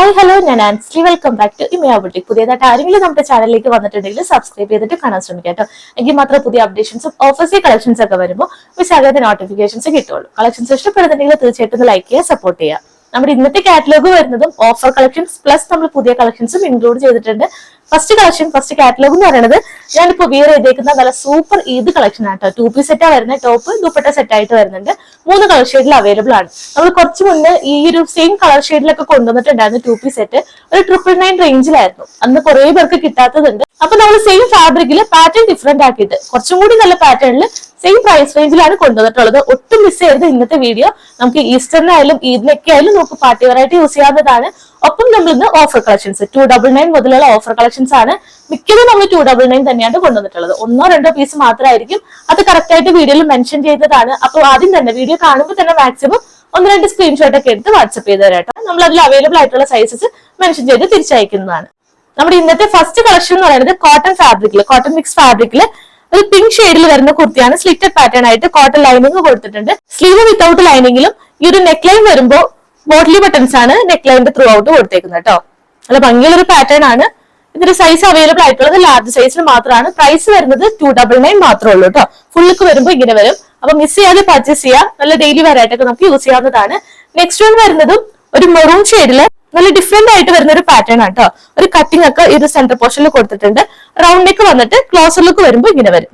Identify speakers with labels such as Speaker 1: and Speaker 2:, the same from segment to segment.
Speaker 1: Hi hello, ഞാൻ Ansley. Welcome back to Imaya boutique. പുതിയതായിട്ട് ആരെങ്കിലും നമ്മുടെ ചാനലിലേക്ക് വന്നിട്ടുണ്ടെങ്കിൽ സബ്സ്ക്രൈബ് ചെയ്തിട്ട് കാണാൻ ശ്രമിക്കാം കേട്ടോ. എങ്കിൽ മാത്രമേ പുതിയ അപ്ഡേഷൻസും ഓഫേഴ്സ് കളക്ഷൻസ് ഒക്കെ വരുമ്പോൾ മിസ് നോട്ടിഫിക്കേഷൻസ് കിട്ടുള്ളൂ. കളക്ഷൻസ് ഇഷ്ടപ്പെടുന്നുണ്ടെങ്കിൽ തീർച്ചയായിട്ടും ലൈക്ക് ചെയ്യുക, സപ്പോർട്ട് ചെയ്യുക. നമ്മുടെ ഇന്നത്തെ കാറ്റലോഗ് വരുന്നതും ഓഫർ കളക്ഷൻസ് പ്ലസ് നമ്മൾ പുതിയ കളക്ഷൻസും ഇൻക്ലൂഡ് ചെയ്തിട്ടുണ്ട്. ഫസ്റ്റ് കാറ്റലോഗ് എന്ന് പറയുന്നത് ഞാനിപ്പോ വിയർ ചെയ്തേക്കുന്ന നല്ല സൂപ്പർ ഈദ് കളക്ഷൻ ആട്ടോ. 2 പീസ് സെറ്റാ വരുന്നത്. ടോപ്പ് ദുപ്പട്ട സെറ്റ് ആയിട്ട് വരുന്നുണ്ട്. 3 കളർ ഷെയ്ഡിൽ അവൈലബിൾ ആണ്. നമ്മൾ കുറച്ച് മുന്നേ ഈ ഒരു സെയിം കളർ ഷെയ്ഡിലൊക്കെ കൊണ്ടുവന്നിട്ടുണ്ടായിരുന്നു 2 പീസ് സെറ്റ്. ഒരു 999 റേഞ്ചിലായിരുന്നു. അന്ന് കുറെ പേർക്ക് കിട്ടാത്തതുണ്ട്. അപ്പൊ നമ്മൾ സെയിം ഫാബ്രിക്കിൽ പാറ്റേൺ ഡിഫറെന്റ് ആക്കിയിട്ട് കുറച്ചും കൂടി നല്ല പാറ്റേണിൽ സെയിം പ്രൈസ് റേഞ്ചിലാണ് കൊണ്ടുവന്നിട്ടുള്ളത്. ഒട്ടും മിസ് ചെയ്യരുത് ഇന്നത്തെ വീഡിയോ. നമുക്ക് ഈസ്റ്ററിനായാലും ഈദിനൊക്കെ ആയാലും നമുക്ക് പാർട്ടി വെറൈറ്റി യൂസ് ചെയ്യാവുന്നതാണ്. ഒപ്പം നമ്മൾ ഇന്ന് ഓഫർ കളക്ഷൻസ് 299 മുതലുള്ള ഓഫർ കളക്ഷൻസ് ആണ്. മിക്കതും നമ്മൾ 299 തന്നെയാണ് കൊണ്ടുവന്നിട്ടുള്ളത്. 1-2 പീസ് മാത്രമായിരിക്കും. അത് കറക്റ്റ് ആയിട്ട് വീഡിയോയിൽ മെൻഷൻ ചെയ്തതാണ്. അപ്പോൾ ആദ്യം തന്നെ വീഡിയോ കാണുമ്പോൾ തന്നെ മാക്സിമം 1-2 സ്ക്രീൻഷോട്ട് ഒക്കെ എടുത്ത് വാട്സ്ആപ്പ് ചെയ്ത് തരാട്ടോ. നമ്മൾ അതിൽ അവൈലബിൾ ആയിട്ടുള്ള സൈസസ് മെൻഷൻ ചെയ്ത് തിരിച്ചയക്കുന്നതാണ്. നമ്മുടെ ഇന്നത്തെ ഫസ്റ്റ് കളക്ഷൻ എന്ന് പറയുന്നത് കോട്ടൺ മിക്സ് ഫാബ്രിക്കില് ഒരു പിങ്ക് ഷെയ്ഡിൽ വരുന്ന കുർത്തിയാണ്. സ്ലിറ്റഡ് പാറ്റേൺ ആയിട്ട് കോട്ടൺ ലൈനിങ് കൊടുത്തിട്ടുണ്ട്. സ്ലീവ് വിത്തൗട്ട് ലൈനിങ്ങിലും ഈ ഒരു നെക്ക് ലൈൻ വരുമ്പോൾ ബോട്ടിലി ബട്ടൺസ് ആണ് നെക്ക് ലൈനിന്റെ ത്രൂ ഔട്ട് കൊടുത്തേക്കുന്നത് കേട്ടോ. നല്ല ഭംഗിയുള്ള ഒരു പാറ്റേൺ ആണ്. ഇതിന്റെ സൈസ് അവൈലബിൾ ആയിട്ടുള്ളത് ലാർജ് സൈസിൽ മാത്രമാണ്. പ്രൈസ് വരുന്നത് 299 മാത്രമേ ഉള്ളൂ കേട്ടോ. ഫുള്ളിക്ക് വരുമ്പോൾ ഇങ്ങനെ വരും. അപ്പൊ മിസ് ചെയ്യാതെ പർച്ചേസ് ചെയ്യാം. നല്ല ഡെയിലി വെയറായിട്ടൊക്കെ നമുക്ക് യൂസ് ചെയ്യാവുന്നതാണ്. നെക്സ്റ്റ് വൺ വരുന്നതും ഒരു മെറൂൺ ഷെയ്ഡില് നല്ല ഡിഫറെന്റ് ആയിട്ട് വരുന്ന ഒരു പാറ്റേൺ ആണ് കേട്ടോ. ഒരു കട്ടിംഗ് ഒക്കെ ഇത് സെന്റർ പോർഷനിൽ കൊടുത്തിട്ടുണ്ട്. റൗണ്ട് നെക്ക് വന്നിട്ട് ക്ലോസർ ലുക്ക് വരുമ്പോൾ ഇങ്ങനെ വരും.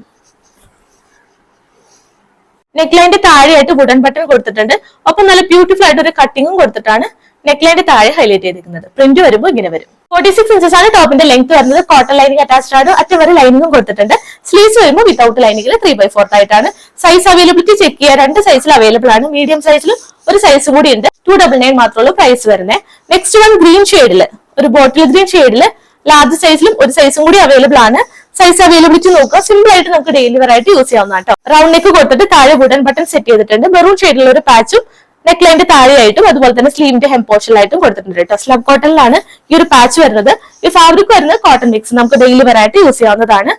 Speaker 1: നെക്ക് ലൈനിന്റെ താഴെയായിട്ട് വുഡൻ ബട്ടൺ കൊടുത്തിട്ടുണ്ട്. ഒപ്പം നല്ല ബ്യൂട്ടിഫുൾ ആയിട്ട് ഒരു കട്ടിങ്ങും കൊടുത്തിട്ടാണ് നെക്ക് ലൈനിന്റെ താഴെ ഹൈലൈറ്റ് ചെയ്തിരിക്കുന്നത്. പ്രിന്റ് വരുമ്പോൾ ഇങ്ങനെ വരും. 46 ഇഞ്ചസ് ആണ് ടോപ്പിന്റെ ലെങ്ത് വരുന്നത്. കോട്ടൺ ലൈനിങ് അറ്റാച്ച്ഡ് ആണ്. അറ്റം വരെ ലൈനിങ്ങും കൊടുത്തിട്ടുണ്ട്. സ്ലീവ്സ് വരുമ്പോൾ വിത്തൗട്ട് ലൈനിങ്ങിൽ 3/4 ആയിട്ടാണ്. സൈസ് അവൈലബിലിറ്റി ചെക്ക് ചെയ്യുക. 2 സൈസിൽ അവൈലബിൾ ആണ്. മീഡിയം സൈസിൽ ഒരു സൈസ് കൂടി ഉണ്ട്. 299 മാത്രമുള്ള പ്രൈസ് വരുന്നത്. നെക്സ്റ്റ് വൺ ഗ്രീൻ ഷെയ്ഡില് ഒരു ബോട്ടിൽ ഗ്രീൻ ഷെയ്ഡില് ലാർജ് സൈസിലും ഒരു സൈസും കൂടി അവൈലബിൾ ആണ്. സൈസ് അവൈലബിലിറ്റി നോക്കുക. സിമ്പിൾ ആയിട്ട് നമുക്ക് ഡെയിലി വെറൈറ്റി യൂസ് ചെയ്യാവുന്ന കേട്ടോ. റൗണ്ട് നെക്ക് കൊടുത്തിട്ട് താഴെ വുഡൻ ബട്ടൺ സെറ്റ് ചെയ്തിട്ടുണ്ട്. മെറൂൺ ഷെയ്ഡിലുള്ള ഒരു പാച്ചും നെക്ക് ലൈനിന്റെ താഴെയായിട്ടും അതുപോലെ തന്നെ സ്ലീവിന്റെ ഹെം പോർഷനിലായിട്ടും കൊടുത്തിട്ടുണ്ട് കേട്ടോ. സ്ലബ് കോട്ടണിലാണ് ഈ ഒരു പാച്ച് വരുന്നത്. ഈ ഫാബ്രിക് വരുന്നത് കോട്ടൺ മിക്സ്. നമുക്ക് ഡെയിലി വെറൈറ്റി യൂസ് ചെയ്യാവുന്നതാണ്.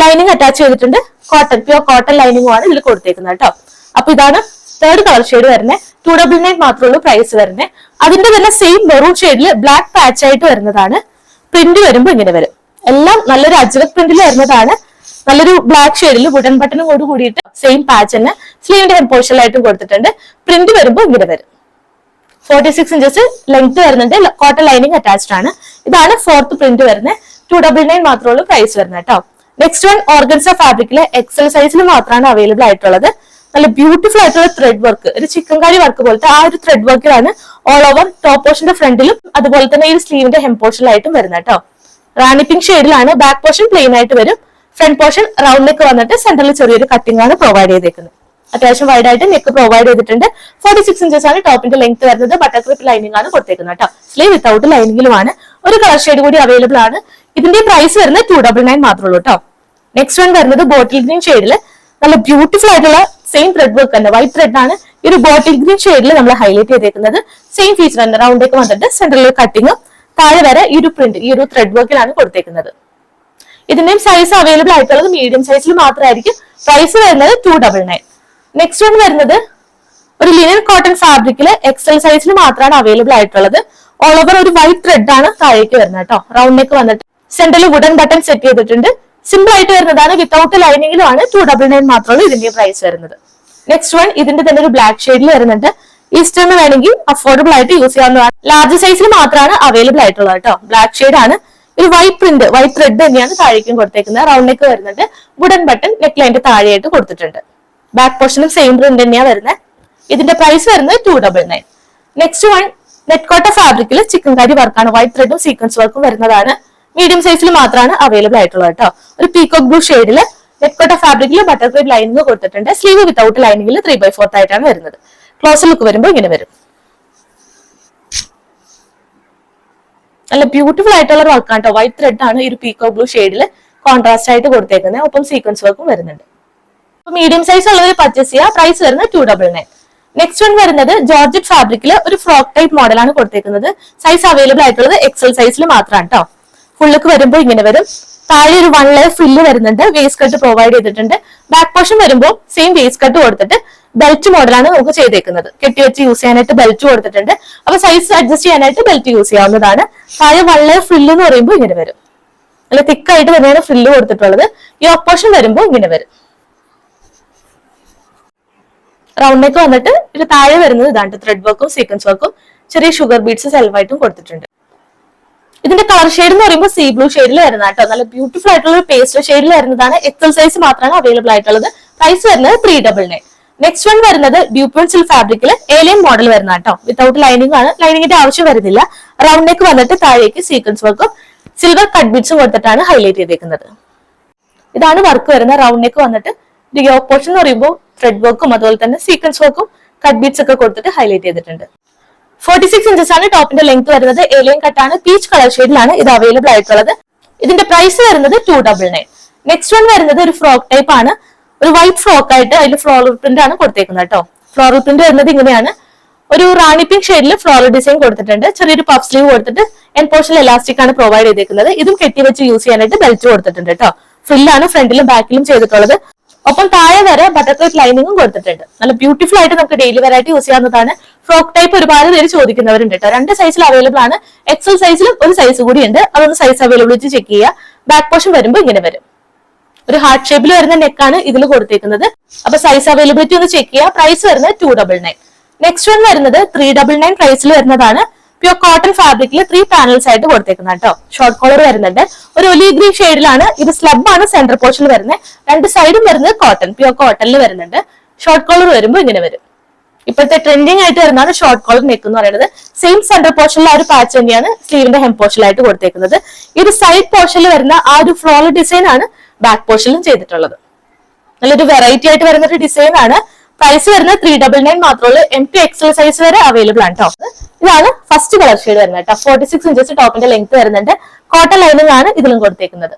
Speaker 1: ലൈനിങ് അറ്റാച്ച് ചെയ്തിട്ടുണ്ട്. പ്യൂർ കോട്ടൺ ലൈനിങ്ങും ആണ് ഇതിൽ കൊടുത്തേക്കുന്നത് കേട്ടോ. അപ്പൊ ഇതാണ് തേർഡ് കളർ ഷെയ്ഡ് വരുന്നത്. 299 മാത്രമുള്ളൂ പ്രൈസ് വരുന്നത്. അതിന്റെ തന്നെ സെയിം മെറൂൺ ഷെയ്ഡിൽ ബ്ലാക്ക് പാച്ച് ആയിട്ട് വരുന്നതാണ്. പ്രിന്റ് വരുമ്പോൾ ഇങ്ങനെ വരും. എല്ലാം നല്ലൊരു അജ്രക് പ്രിന്റിൽ വരുന്നതാണ്. നല്ലൊരു ബ്ലാക്ക് ഷെയ്ഡിൽ വുഡൻ ബട്ടണും കൂടിയിട്ട് സെയിം പാച്ച് തന്നെ സ്ലീവിന്റെ ഹെം പോർഷനിലായിട്ടും കൊടുത്തിട്ടുണ്ട്. പ്രിന്റ് വരുമ്പോൾ ഇങ്ങനെ വരും. 46 ഇഞ്ചസ് ലെങ്ത് വരുന്നുണ്ട്. കോട്ടൺ ലൈനിങ് അറ്റാച്ച്ഡ് ആണ്. ഇതാണ് ഫോർത്ത് പ്രിന്റ് വരുന്നത്. 299 മാത്രമുള്ളൂ പ്രൈസ് വരുന്നത് കേട്ടോ. നെക്സ്റ്റ് വൺ ഓർഗൻസ ഫാബ്രിക്കിലെ എക്സൽ സൈസിൽ മാത്രമാണ് അവൈലബിൾ ആയിട്ടുള്ളത്. നല്ല ബ്യൂട്ടിഫുൾ ആയിട്ടുള്ള ത്രെഡ് വർക്ക്, ഒരു ചിക്കൻ കാരി വർക്ക് പോലത്തെ ആ ഒരു ത്രെഡ് വർക്കിലാണ് ഓൾ ഓവർ ടോപ്പ് പോർഷന്റെ ഫ്രണ്ടിലും അതുപോലെ തന്നെ ഈ സ്ലീവിന്റെ ഹെം പോർഷനിലായിട്ടും വരുന്നത് കേട്ടോ. റാണി പിങ്ക് ഷെയ്ഡിലാണ്. ബാക്ക് പോർഷൻ പ്ലെയിൻ ആയിട്ട് വരും. ഫ്രണ്ട് പോർഷൻ റൗണ്ട് നെക്ക് വന്നിട്ട് സെന്ററിൽ ചെറിയൊരു കട്ടിംഗ് ആണ് പ്രൊവൈഡ് ചെയ്തേക്കുന്നത്. അത്യാവശ്യം വൈഡ് ആയിട്ട് നെക്ക് പ്രൊവൈഡ് ചെയ്തിട്ടുണ്ട്. 46 ഇഞ്ചസ് ആണ് ടോപ്പിന്റെ ലെങ്ത് വരുന്നത്. ബട്ടർ ക്ലിപ്പ് ലൈനിങ് ആണ് കൊടുത്തേക്കുന്നത് കേട്ടോ. സ്ലീവ് വിത്തൗട്ട് ലൈനിങ്ങിലുമാണ്. ഒരു കളർ ഷെയ്ഡ് കൂടി അവൈലബിൾ ആണ്. ഇതിന്റെ പ്രൈസ് വരുന്നത് 299 മാത്രമേ ഉള്ളൂ കേട്ടോ. നെക്സ്റ്റ് വൺ വരുന്നത് ബോട്ടിൽ ഗ്രീൻ ഷെയ്ഡില് നല്ല ബ്യൂട്ടിഫുൾ ആയിട്ടുള്ള സെയിം ത്രെഡ് വർക്ക് തന്നെ. വൈറ്റ് ത്രെഡ് ആണ് ഈ ഒരു ബോട്ടിൽ ഗ്രീൻ ഷെയ്ഡിൽ നമ്മൾ ഹൈലൈറ്റ് ചെയ്തേക്കുന്നത്. സെയിം ഫീച്ചർ തന്നെ. റൗണ്ട് നെക്ക് വന്നിട്ട് സെന്ററിൽ കട്ടിങ് താഴെ വരെ ഈ ഒരു പ്രിന്റ് ഈ ഒരു ത്രെഡ് വർക്കിലാണ് കൊടുത്തേക്കുന്നത്. ഇതിന്റെയും സൈസ് അവൈലബിൾ ആയിട്ടുള്ളത് മീഡിയം സൈസിൽ മാത്രമായിരിക്കും. പ്രൈസ് വരുന്നത് 299. നെക്സ്റ്റ് വൺ വരുന്നത് ഒരു ലിനൻ കോട്ടൺ ഫാബ്രിക്കില് എക്സൽ സൈസിൽ മാത്രമാണ് അവൈലബിൾ ആയിട്ടുള്ളത്. ഓൾ ഓവർ ഒരു വൈറ്റ് ത്രെഡ് ആണ് താഴേക്ക് വരുന്നത് കേട്ടോ. റൗണ്ട് നെക്ക് വന്നിട്ട് സെന്ററിൽ വുഡൻ ബട്ടൺ സെറ്റ് ചെയ്തിട്ടുണ്ട്. സിമ്പിൾ ആയിട്ട് വരുന്നതാണ്. വിത്തൗട്ട് ലൈനിങ്ങിലുമാണ്. 299 മാത്രമേ ഇതിന്റെ പ്രൈസ് വരുന്നത്. നെക്സ്റ്റ് വൺ ഇതിന്റെ തന്നെ ഒരു ബ്ലാക്ക് ഷെയ്ഡിൽ വരുന്നുണ്ട്. ഈസ്റ്ററിന് വേണമെങ്കിൽ അഫോർഡബിൾ ആയിട്ട് യൂസ് ചെയ്യാവുന്നതാണ്. ലാർജ് സൈസിൽ മാത്രമാണ് അവൈലബിൾ ആയിട്ടുള്ളത് കേട്ടോ. ബ്ലാക്ക് ഷെയ്ഡ് ആണ്. ഒരു വൈറ്റ് പ്രിന്റ്, വൈറ്റ് ത്രെഡ് തന്നെയാണ് താഴേക്കും കൊടുത്തേക്കുന്നത്. റൗണ്ട് നെക്ക് വരുന്നുണ്ട്. വുഡൻ ബട്ടൺ നെക്ക് ലൈനിന്റെ താഴെയായിട്ട് കൊടുത്തിട്ടുണ്ട്. ബാക്ക് പോർഷനും സെയിം പ്രിന്റ് തന്നെയാണ് വരുന്നത്. ഇതിന്റെ പ്രൈസ് വരുന്നത് 299. നെക്സ്റ്റ് വൺ നെറ്റ് കോട്ട ഫാബ്രിക്കിൽ ചിക്കൻ കാരി വർക്കാണ്. വൈറ്റ് ത്രെഡും സീക്വൻസ് വർക്കും വരുന്നതാണ്. മീഡിയം സൈസിൽ മാത്രമാണ് അവൈലബിൾ ആയിട്ടുള്ളത് കേട്ടോ. ഒരു പീകോക്ക് ബ്ലൂ ഷെയ്ഡില് നെറ്റ് കോട്ട ഫാബ്രിക്കിൽ ബട്ടർ ക്ലിപ്പ് ലൈനിങ് കൊടുത്തിട്ടുണ്ട്. സ്ലീവ് വിത്തൗട്ട് ലൈനിങ്ങിൽ 3/4 ആയിട്ടാണ് വരുന്നത്. ക്ലോസർ ലുക്ക് വരുമ്പോൾ ഇങ്ങനെ വരും. നല്ല ബ്യൂട്ടിഫുൾ ആയിട്ടുള്ള ഒരു വർക്കാണ് കേട്ടോ. വൈറ്റ് ത്രെഡ് ആണ് ഈ ഒരു പീകോക്ക് ബ്ലൂ ഷെയ്ഡിൽ കോൺട്രാസ്റ്റ് ആയിട്ട് കൊടുത്തേക്കുന്നത്. ഒപ്പം സീക്വൻസ് വർക്കും വരുന്നുണ്ട്. മീഡിയം സൈസ് ഉള്ളവർ പർച്ചേസ് ചെയ്യുക. പ്രൈസ് വരുന്നത് 299. നെക്സ്റ്റ് വൺ വരുന്നത് ജോർജറ്റ് ഫാബ്രിക്കിൽ ഒരു ഫ്രോക്ക് ടൈപ്പ് മോഡലാണ് കൊടുത്തേക്കുന്നത്. സൈസ് അവൈലബിൾ ആയിട്ടുള്ളത് എക്സൽ സൈസിൽ മാത്രമാണ് കേട്ടോ. ഫുള്ളിക്ക് വരുമ്പോൾ ഇങ്ങനെ വരും. താഴെ ഒരു 1 ലെയർ ഫ്രില്ല് വരുന്നുണ്ട്. വേസ്റ്റ് കട്ട് പ്രൊവൈഡ് ചെയ്തിട്ടുണ്ട്. ബാക്ക് പോർഷൻ വരുമ്പോൾ സെയിം വേസ്റ്റ് കട്ട് കൊടുത്തിട്ട് ബെൽറ്റ് മോഡലാണ് നമുക്ക് ചെയ്തേക്കുന്നത്. കെട്ടിവെച്ച് യൂസ് ചെയ്യാനായിട്ട് ബെൽറ്റ് കൊടുത്തിട്ടുണ്ട്. അപ്പൊ സൈസ് അഡ്ജസ്റ്റ് ചെയ്യാനായിട്ട് ബെൽറ്റ് യൂസ് ചെയ്യാവുന്നതാണ്. താഴെ വളരെ ഫ്രില്ല് എന്ന് പറയുമ്പോൾ ഇങ്ങനെ വരും. നല്ല തിക്കായിട്ട് തന്നെയാണ് ഫ്രില്ല് കൊടുത്തിട്ടുള്ളത്. ഈ ഓപ്പോഷൻ വരുമ്പോൾ ഇങ്ങനെ വരും. റൗണ്ട് നെക്ക് വന്നിട്ട് ഇത് താഴെ വരുന്നത് ഇതാണ് ത്രെഡ് വർക്കും സീക്വൻസ് വർക്കും ചെറിയ ഷുഗർ ബീഡ്സ് സെൽവായിട്ടും കൊടുത്തിട്ടുണ്ട്. ഇതിന്റെ കളർ ഷെയ്ഡ് എന്ന് പറയുമ്പോൾ സീ ബ്ലൂ ഷെയ്ഡിൽ വരുന്ന കേട്ടോ. നല്ല ബ്യൂട്ടിഫുൾ ആയിട്ടുള്ള ഒരു പേസ്റ്റൽ ഷെയ്ഡിൽ വരുന്നതാണ്. എക്സൽ സൈസ് മാത്രമാണ് അവൈലബിൾ ആയിട്ടുള്ളത്. പ്രൈസ് വരുന്നത് 399. നെക്സ്റ്റ് വൺ വരുന്നത് ഡ്യൂപ്ലോൺ സിൽക്ക് ഫാബ്രിക്കിൽ ഏലിയൻ മോഡൽ വരുന്ന കേട്ടോ. വിത്തൗട്ട് ലൈനിങ് ആണ്. ലൈനിങ്ങിന്റെ ആവശ്യം വരുന്നില്ല. റൗണ്ട് നെക്ക് വന്നിട്ട് താഴേക്ക് സീക്വൻസ് വർക്കും സിൽവർ കട്ട് ബീഡ്സും കൊടുത്തിട്ടാണ് ഹൈലൈറ്റ് ചെയ്തേക്കുന്നത്. ഇതാണ് വർക്ക് വരുന്നത്. റൗണ്ട് നെക്ക് വന്നിട്ട് യോക്ക് പോർഷൻ എന്ന് പറയുമ്പോൾ ത്രെഡ് വർക്കും അതുപോലെ തന്നെ സീക്വൻസ് വർക്കും കട്ട് ബീഡ്സ് ഒക്കെ കൊടുത്തിട്ട് ഹൈലൈറ്റ് ചെയ്തിട്ടുണ്ട്. 46 ഇഞ്ചസ് ആണ് ടോപ്പിന്റെ ലെങ്ത് വരുന്നത്. ഏലിയൻ കട്ടാണ്. പീച്ച് കളർ ഷെയ്ഡിലാണ് ഇത് അവൈലബിൾ ആയിട്ടുള്ളത്. ഇതിന്റെ പ്രൈസ് വരുന്നത് 299. നെക്സ്റ്റ് വൺ വരുന്നത് ഒരു ഫ്രോക്ക് ടൈപ്പ് ആണ്. ഒരു വൈറ്റ് ഫ്രോക്ക് ആയിട്ട് അതിൽ ഫ്ലോറൽ പ്രിന്റ് ആണ് കൊടുത്തേക്കുന്നത് കേട്ടോ. ഫ്ലോറൽ പ്രിന്റ് വരുന്നത് ഇങ്ങനെയാണ്. ഒരു റാണി പിങ്ക് ഷെയ്ഡിൽ ഫ്ലോറൽ ഡിസൈൻ കൊടുത്തിട്ടുണ്ട്. ചെറിയൊരു പഫ് സ്ലീവ് കൊടുത്തിട്ട് എൻ പോർഷൻ എലാസ്റ്റിക് ആണ് പ്രൊവൈഡ് ചെയ്തേക്കുന്നത്. ഇതും കെട്ടി വെച്ച് യൂസ് ചെയ്യാനായിട്ട് ബെൽറ്റ് കൊടുത്തിട്ടുണ്ട് കേട്ടോ. ഫ്രില്ലാണ് ഫ്രണ്ടിലും ബാക്കിലും ചെയ്തിട്ടുള്ളത്. ഒപ്പം താഴെ വരെ ബട്ടർഫ്ലൈ ലൈനിങ്ങും കൊടുത്തിട്ടുണ്ട്. നല്ല ബ്യൂട്ടിഫുൾ ആയിട്ട് നമുക്ക് ഡെയിലി വെറൈറ്റി യൂസ് ചെയ്യാവുന്നതാണ്. ഫ്രോക്ക് ടൈപ്പ് ഒരുപാട് പേര് ചോദിക്കുന്നവരുണ്ട് കേട്ടോ. 2 സൈസിൽ അവൈലബിൾ ആണ്. എക്സൽ സൈസിലും ഒരു സൈസ് കൂടി ഉണ്ട്. അതൊന്ന് സൈസ് അവൈലബിലിറ്റി ചെക്ക് ചെയ്യുക. ബാക്ക് പോർഷൻ വരുമ്പോൾ ഇങ്ങനെ വരും. ഒരു ഹാർട്ട് ഷേപ്പിൽ വരുന്ന നെക്കാണ് ഇതിൽ കൊടുത്തേക്കുന്നത്. അപ്പൊ സൈസ് അവൈലബിലിറ്റി ഒന്ന് ചെക്ക് ചെയ്യുക. പ്രൈസ് വരുന്നത് 299. നെക്സ്റ്റ് വൺ വരുന്നത് 399 പ്രൈസിൽ വരുന്നതാണ്. പ്യൂർ കോട്ടൺ ഫാബ്രിക്കിൽ 3 പാനൽസ് ആയിട്ട് കൊടുത്തേക്കുന്നത് കേട്ടോ. ഷോർട്ട് കോളർ വരുന്നുണ്ട്. ഒരു ഒലീവ് ഗ്രീൻ ഷെയ്ഡിലാണ്. ഇത് സ്ലബ് ആണ് സെന്റർ പോർഷനിൽ വരുന്നത്. 2 സൈഡും വരുന്നത് കോട്ടൺ, പ്യൂർ കോട്ടണിൽ വരുന്നുണ്ട്. ഷോർട്ട് കോളർ വരുമ്പോൾ ഇങ്ങനെ വരും. ഇപ്പോഴത്തെ ട്രെൻഡിങ് ആയിട്ട് വരുന്നതാണ് ഷോർട്ട് കോളർ നെക്ക് എന്ന് പറയുന്നത്. സെയിം സെന്റർ പോർഷനിൽ ആ ഒരു പാച്ച് തന്നെയാണ് സ്ലീവിന്റെ ഹെം പോർഷനിലായിട്ട് കൊടുത്തേക്കുന്നത്. ഇത് സൈഡ് പോർഷനിൽ വരുന്ന ആ ഒരു ഫ്ലോറൽ ഡിസൈൻ ആണ് ബാക്ക് പോർഷനിലും ചെയ്തിട്ടുള്ളത്. നല്ലൊരു വെറൈറ്റി ആയിട്ട് വരുന്ന ഒരു ഡിസൈൻ ആണ്. പ്രൈസ് വരുന്നത് 399 മാത്രമേ. M2 XL സൈസ് വരെ അവൈലബിൾ ആണ് കേട്ടോ. ഇതാണ് ഫസ്റ്റ് കളർ ഷെയ്ഡ് വരുന്നത് കേട്ടോ. 46 ഇഞ്ചസ് ടോപ്പിന്റെ ലെങ്ത് വരുന്നുണ്ട്. കോട്ടൺ ലൈനിങ് ആണ് ഇതിലും കൊടുത്തേക്കുന്നത്.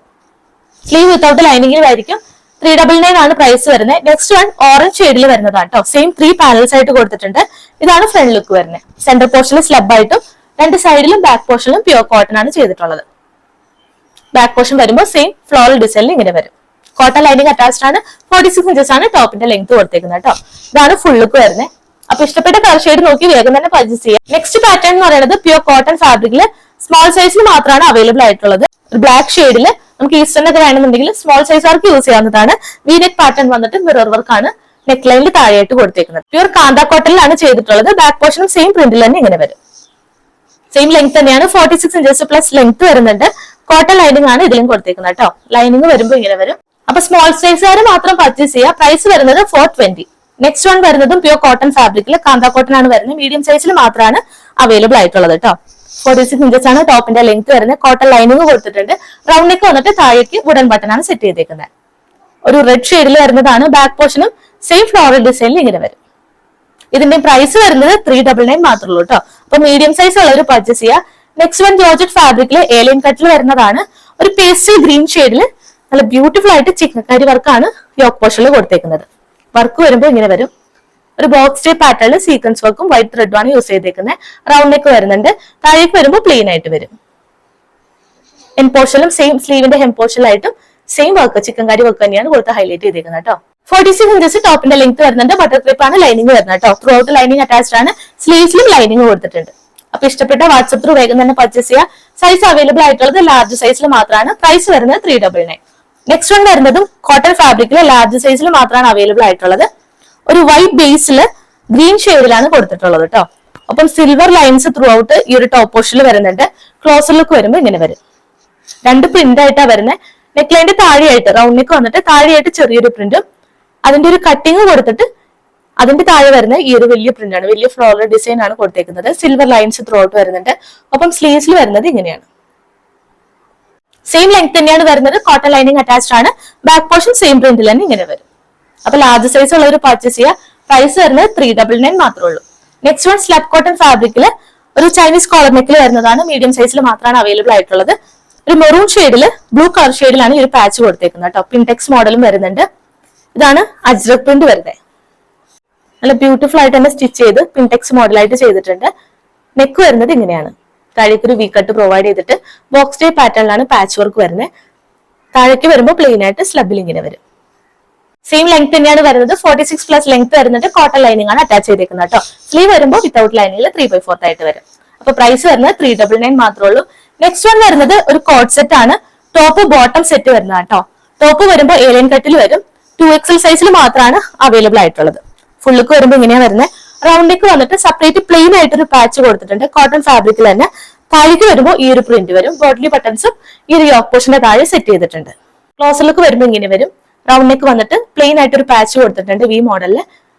Speaker 1: Sleeve without ലൈനിങ്ങിലായിരിക്കും. 399 ആണ് പ്രൈസ് വരുന്നത്. നെക്സ്റ്റ് വൺ ഓറഞ്ച് ഷെയ്ഡിൽ വരുന്നതാണ് കേട്ടോ. സെയിം 3 പാനൽസ് ആയിട്ട് കൊടുത്തിട്ടുണ്ട്. ഇതാണ് ഫ്രണ്ട് ലുക്ക് വരുന്നത്. സെന്റർ പോർഷനിൽ സ്ലബ് ആയിട്ടും 2 സൈഡിലും ബാക്ക് പോർഷനിലും പ്യൂർ കോട്ടൺ ആണ് ചെയ്തിട്ടുള്ളത്. ബാക്ക് പോർഷൻ വരുമ്പോൾ സെയിം ഫ്ലോറൽ ഡിസൈനിൽ ഇങ്ങനെ വരും. കോട്ടൺ ലൈനിങ് അറ്റാച്ച്ഡ് ആണ്. 46 ഇഞ്ചസ് ആണ് ടോപ്പിന്റെ ലെങ്ത് കൊടുത്തേക്കുന്നത് കേട്ടോ. ഇതാണ് ഫുൾ ലുക്ക് വരുന്നത്. അപ്പൊ ഇഷ്ടപ്പെട്ട കളർ ഷെയ്ഡ് നോക്കി വേഗം തന്നെ പർച്ചേസ് ചെയ്യാം. നെക്സ്റ്റ് പാറ്റേൺ എന്ന് പറയുന്നത് പ്യൂർ കോട്ടൺ ഫാബ്രിക്കിൽ സ്മോൾ സൈസിൽ മാത്രമാണ് അവൈലബിൾ ആയിട്ടുള്ളത്. ഒരു ബ്ലാക്ക് ഷെയ്ഡിൽ നമുക്ക് ഈസ്റ്റേൺ വേണമെന്നുണ്ടെങ്കിൽ സ്മോൾ സൈസ് ആർക്ക് യൂസ് ചെയ്യാവുന്നതാണ്. വി നെക്ക് പാറ്റേൺ വന്നിട്ട് മിറർ വർക്ക് ആണ് നെക്ക് ലൈനിൽ താഴെയായിട്ട് കൊടുത്തേക്കുന്നത്. പ്യൂർ കാന്ത കോട്ടണിലാണ് ചെയ്തിട്ടുള്ളത്. ബാക്ക് പോർഷനും സെയിം പ്രിന്റിൽ തന്നെ ഇങ്ങനെ വരും. സെയിം ലെങ്ത് തന്നെയാണ്. 46 ഇഞ്ചസ് പ്ലസ് ലെങ്ത് വരുന്നുണ്ട്. കോട്ടൺ ലൈനിങ് ആണ് ഇതിലും കൊടുത്തേക്കുന്നത് കേട്ടോ. ലൈനിങ് വരുമ്പോൾ ഇങ്ങനെ വരും. അപ്പൊ സ്മോൾ സൈസുകാർ മാത്രം പർച്ചേസ് ചെയ്യുക. പ്രൈസ് വരുന്നത് 420. നെക്സ്റ്റ് വൺ വരുന്നതും പ്യൂർ കോട്ടൺ ഫാബ്രിക്കിൽ കാന്ത കോട്ടൺ ആണ് വരുന്നത്. മീഡിയം സൈസിൽ മാത്രമാണ് അവൈലബിൾ ആയിട്ടുള്ളത് കേട്ടോ. 46 ഇഞ്ചസ് ആണ് ടോപ്പിന്റെ ലെങ്ത് വരുന്നത്. കോട്ടൺ ലൈനിങ് കൊടുത്തിട്ടുണ്ട്. റൗണ്ട് നെക്ക് വന്നിട്ട് താഴേക്ക് വുഡൻ ബട്ടൺ ആണ് സെറ്റ് ചെയ്തേക്കുന്നത്. ഒരു റെഡ് ഷെയ്ഡിൽ വരുന്നതാണ്. ബാക്ക് പോർഷനും സെയിം ഫ്ലോറൽ ഡിസൈനിൽ ഇങ്ങനെ വരും. ഇതിന്റെ പ്രൈസ് വരുന്നത് 399 മാത്രമേ ഉള്ളൂ കേട്ടോ. അപ്പൊ മീഡിയം സൈസ് ഉള്ളവർ പർച്ചേസ് ചെയ്യുക. നെക്സ്റ്റ് വൺ ജോർജറ്റ് ഫാബ്രിക്കിൽ ഏലിയൻ കട്ടിൽ വരുന്നതാണ്. ഒരു പേസ്റ്റൽ ഗ്രീൻ ഷെയ്ഡിൽ നല്ല ബ്യൂട്ടിഫുൾ ആയിട്ട് ചിക്കൻകാരി വർക്കാണ് യോക്ക് പോർഷനിൽ കൊടുത്തേക്കുന്നത്. വർക്ക് വരുമ്പോൾ ഇങ്ങനെ വരും. ഒരു ബോക്സ് ടൈപ്പ് പാറ്റേണിൽ സീക്വൻസ് വർക്കും വൈറ്റ് ത്രെഡും ആണ് യൂസ് ചെയ്തേക്കുന്നത്. റൗണ്ട് നെക്ക് വരുന്നുണ്ട്. താഴേക്ക് വരുമ്പോൾ പ്ലെയിൻ ആയിട്ട് വരും. എൻ പോർഷനിലും സെയിം സ്ലീവിന്റെ ഹെം പോർഷനിലായിട്ടും സെയിം വർക്ക് ചിക്കൻകാരി വർക്ക് തന്നെയാണ് കൊടുത്ത് ഹൈലൈറ്റ് ചെയ്തേക്കുന്നത് കേട്ടോ. 46 ഇഞ്ചസ് ടോപ്പിന്റെ ലെങ്ത് വരുന്നുണ്ട്. ബട്ടർ ക്ലിപ്പ് ആണ് ലൈനിങ് വരുന്നത് കേട്ടോ. ത്രൂ ഔട്ട് ലൈനിങ് അറ്റാച്ച്ഡ് ആണ്. സ്ലീവ്സിലും ലൈനിങ് കൊടുത്തിട്ടുണ്ട്. അപ്പൊ ഇഷ്ടപ്പെട്ട വാട്സ്ആപ്പ് ത്രൂ വേഗം തന്നെ പർച്ചേസ് ചെയ്യുക. സൈസ് അവൈലബിൾ ആയിട്ടുള്ളത് ലാർജ് സൈസിൽ മാത്രമാണ്. പ്രൈസ് വരുന്നത് 399. നെക്സ്റ്റ് വൺ വരുന്നതും കോട്ടൺ ഫാബ്രിക്കിൽ ലാർജ് സൈസിൽ മാത്രമാണ് അവൈലബിൾ ആയിട്ടുള്ളത്. ഒരു വൈറ്റ് ബേസിൽ ഗ്രീൻ ഷെയ്ഡിലാണ് കൊടുത്തിട്ടുള്ളത് കേട്ടോ. അപ്പം സിൽവർ ലൈൻസ് ത്രൂ ഔട്ട് ഈ ഒരു ടോപ്പ് പോർഷനിൽ വരുന്നുണ്ട്. ക്ലോസർ ലുക്ക് വരുമ്പോൾ ഇങ്ങനെ വരും. 2 പ്രിന്റ് ആയിട്ടാണ് വരുന്നത്. നെക്ക് ലൈനിന്റെ താഴെയായിട്ട് റൗണ്ട് നെക്ക് വന്നിട്ട് താഴെയായിട്ട് ചെറിയൊരു പ്രിന്റും അതിന്റെ ഒരു കട്ടിങ് കൊടുത്തിട്ട് അതിന്റെ താഴെ വരുന്ന ഈ ഒരു വലിയ പ്രിന്റ് ആണ്. വലിയ ഫ്ലോറൽ ഡിസൈൻ ആണ് കൊടുത്തേക്കുന്നത്. സിൽവർ ലൈൻസ് ത്രൂ ഔട്ട് വരുന്നുണ്ട്. ഒപ്പം സ്ലീവ്സിൽ വരുന്നത് ഇങ്ങനെയാണ്. സെയിം ലെങ്ത് തന്നെയാണ് വരുന്നത്. കോട്ടൺ ലൈനിങ് അറ്റാച്ച്ഡ് ആണ്. ബാക്ക് പോർഷൻ സെയിം പ്രിന്റിൽ തന്നെ ഇങ്ങനെ വരും. അപ്പൊ ലാർജ് സൈസ് ഉള്ളവർ പർച്ചേസ് ചെയ്യുക. പ്രൈസ് വരുന്നത് 399 മാത്രമേ ഉള്ളൂ. നെക്സ്റ്റ് വൺ സ്ലബ് കോട്ടൺ ഫാബ്രിക്കിൽ ഒരു ചൈനീസ് കോളർ നെക്കിൽ വരുന്നതാണ്. മീഡിയം സൈസിൽ മാത്രമാണ് അവൈലബിൾ ആയിട്ടുള്ളത്. ഒരു മെറൂൺ ഷെയ്ഡിൽ ബ്ലൂ കളർ ഷെയ്ഡിലാണ് ഈ ഒരു പാച്ച് കൊടുത്തേക്കുന്നത് കേട്ടോ. പിൻടെക്സ് മോഡലും വരുന്നുണ്ട്. ഇതാണ് അജ്രക് പ്രിന്റ് വരുന്നത്. നല്ല ബ്യൂട്ടിഫുൾ ആയിട്ട് തന്നെ സ്റ്റിച്ച് ചെയ്ത് പിൻടെക്സ് മോഡലായിട്ട് ചെയ്തിട്ടുണ്ട്. നെക്ക് വരുന്നത് ഇങ്ങനെയാണ്. താഴേക്ക് ഒരു വി കട്ട് പ്രൊവൈഡ് ചെയ്തിട്ട് ബോക്സ് ടൈപ്പ് പാറ്റേണിലാണ് പാച്ച് വർക്ക് വരുന്നത്. താഴേക്ക് വരുമ്പോൾ പ്ലെയിൻ ആയിട്ട് സ്ലബിൽ ഇങ്ങനെ വരും. സെയിം ലെങ്ത് തന്നെയാണ് വരുന്നത്. 46+ ലെങ്ത് വരുന്നുണ്ട്. കോട്ടൺ ലൈനിങ് ആണ് അറ്റാച്ച് ചെയ്തേക്കുന്നത് കേട്ടോ. സ്ലീവ് വരുമ്പോൾ വിത്തൗട്ട് ലൈനിങ്ങിൽ 3/4 ആയിട്ട് വരും. അപ്പൊ പ്രൈസ് വരുന്നത് 399 മാത്രമേ ഉള്ളൂ. നെക്സ്റ്റ് വൺ വരുന്നത് ഒരു കോഡ് സെറ്റ് ആണ്. ടോപ്പ് ബോട്ടം സെറ്റ് വരുന്നത് കേട്ടോ. ടോപ്പ് വരുമ്പോൾ ഏലിയൻ കട്ടിൽ വരും. 2XL സൈസിൽ മാത്രമാണ് അവൈലബിൾ ആയിട്ടുള്ളത്. ഫുള്ളിക്ക് വരുമ്പോൾ ഇങ്ങനെയാ വരുന്നത്. റൗണ്ടിലേക്ക് വന്നിട്ട് സെപ്പറേറ്റ് പ്ലെയിൻ ആയിട്ട് ഒരു പാച്ച് കൊടുത്തിട്ടുണ്ട്. കോട്ടൺ ഫാബ്രിക്കിൽ തന്നെ. താഴേക്ക് വരുമ്പോൾ ഈ ഒരു പ്രിന്റ് വരും. ബോഡി ബട്ടൺസും ഈ ഒരു യോക്ക് പോർഷന്റെ താഴെ സെറ്റ് ചെയ്തിട്ടുണ്ട്. ക്ലോസറിലേക്ക് വരുമ്പോൾ ഇങ്ങനെ വരും. റൗണ്ടിലേക്ക് വന്നിട്ട് പ്ലെയിൻ ആയിട്ട് ഒരു പാച്ച് കൊടുത്തിട്ടുണ്ട് വി മോഡലില്.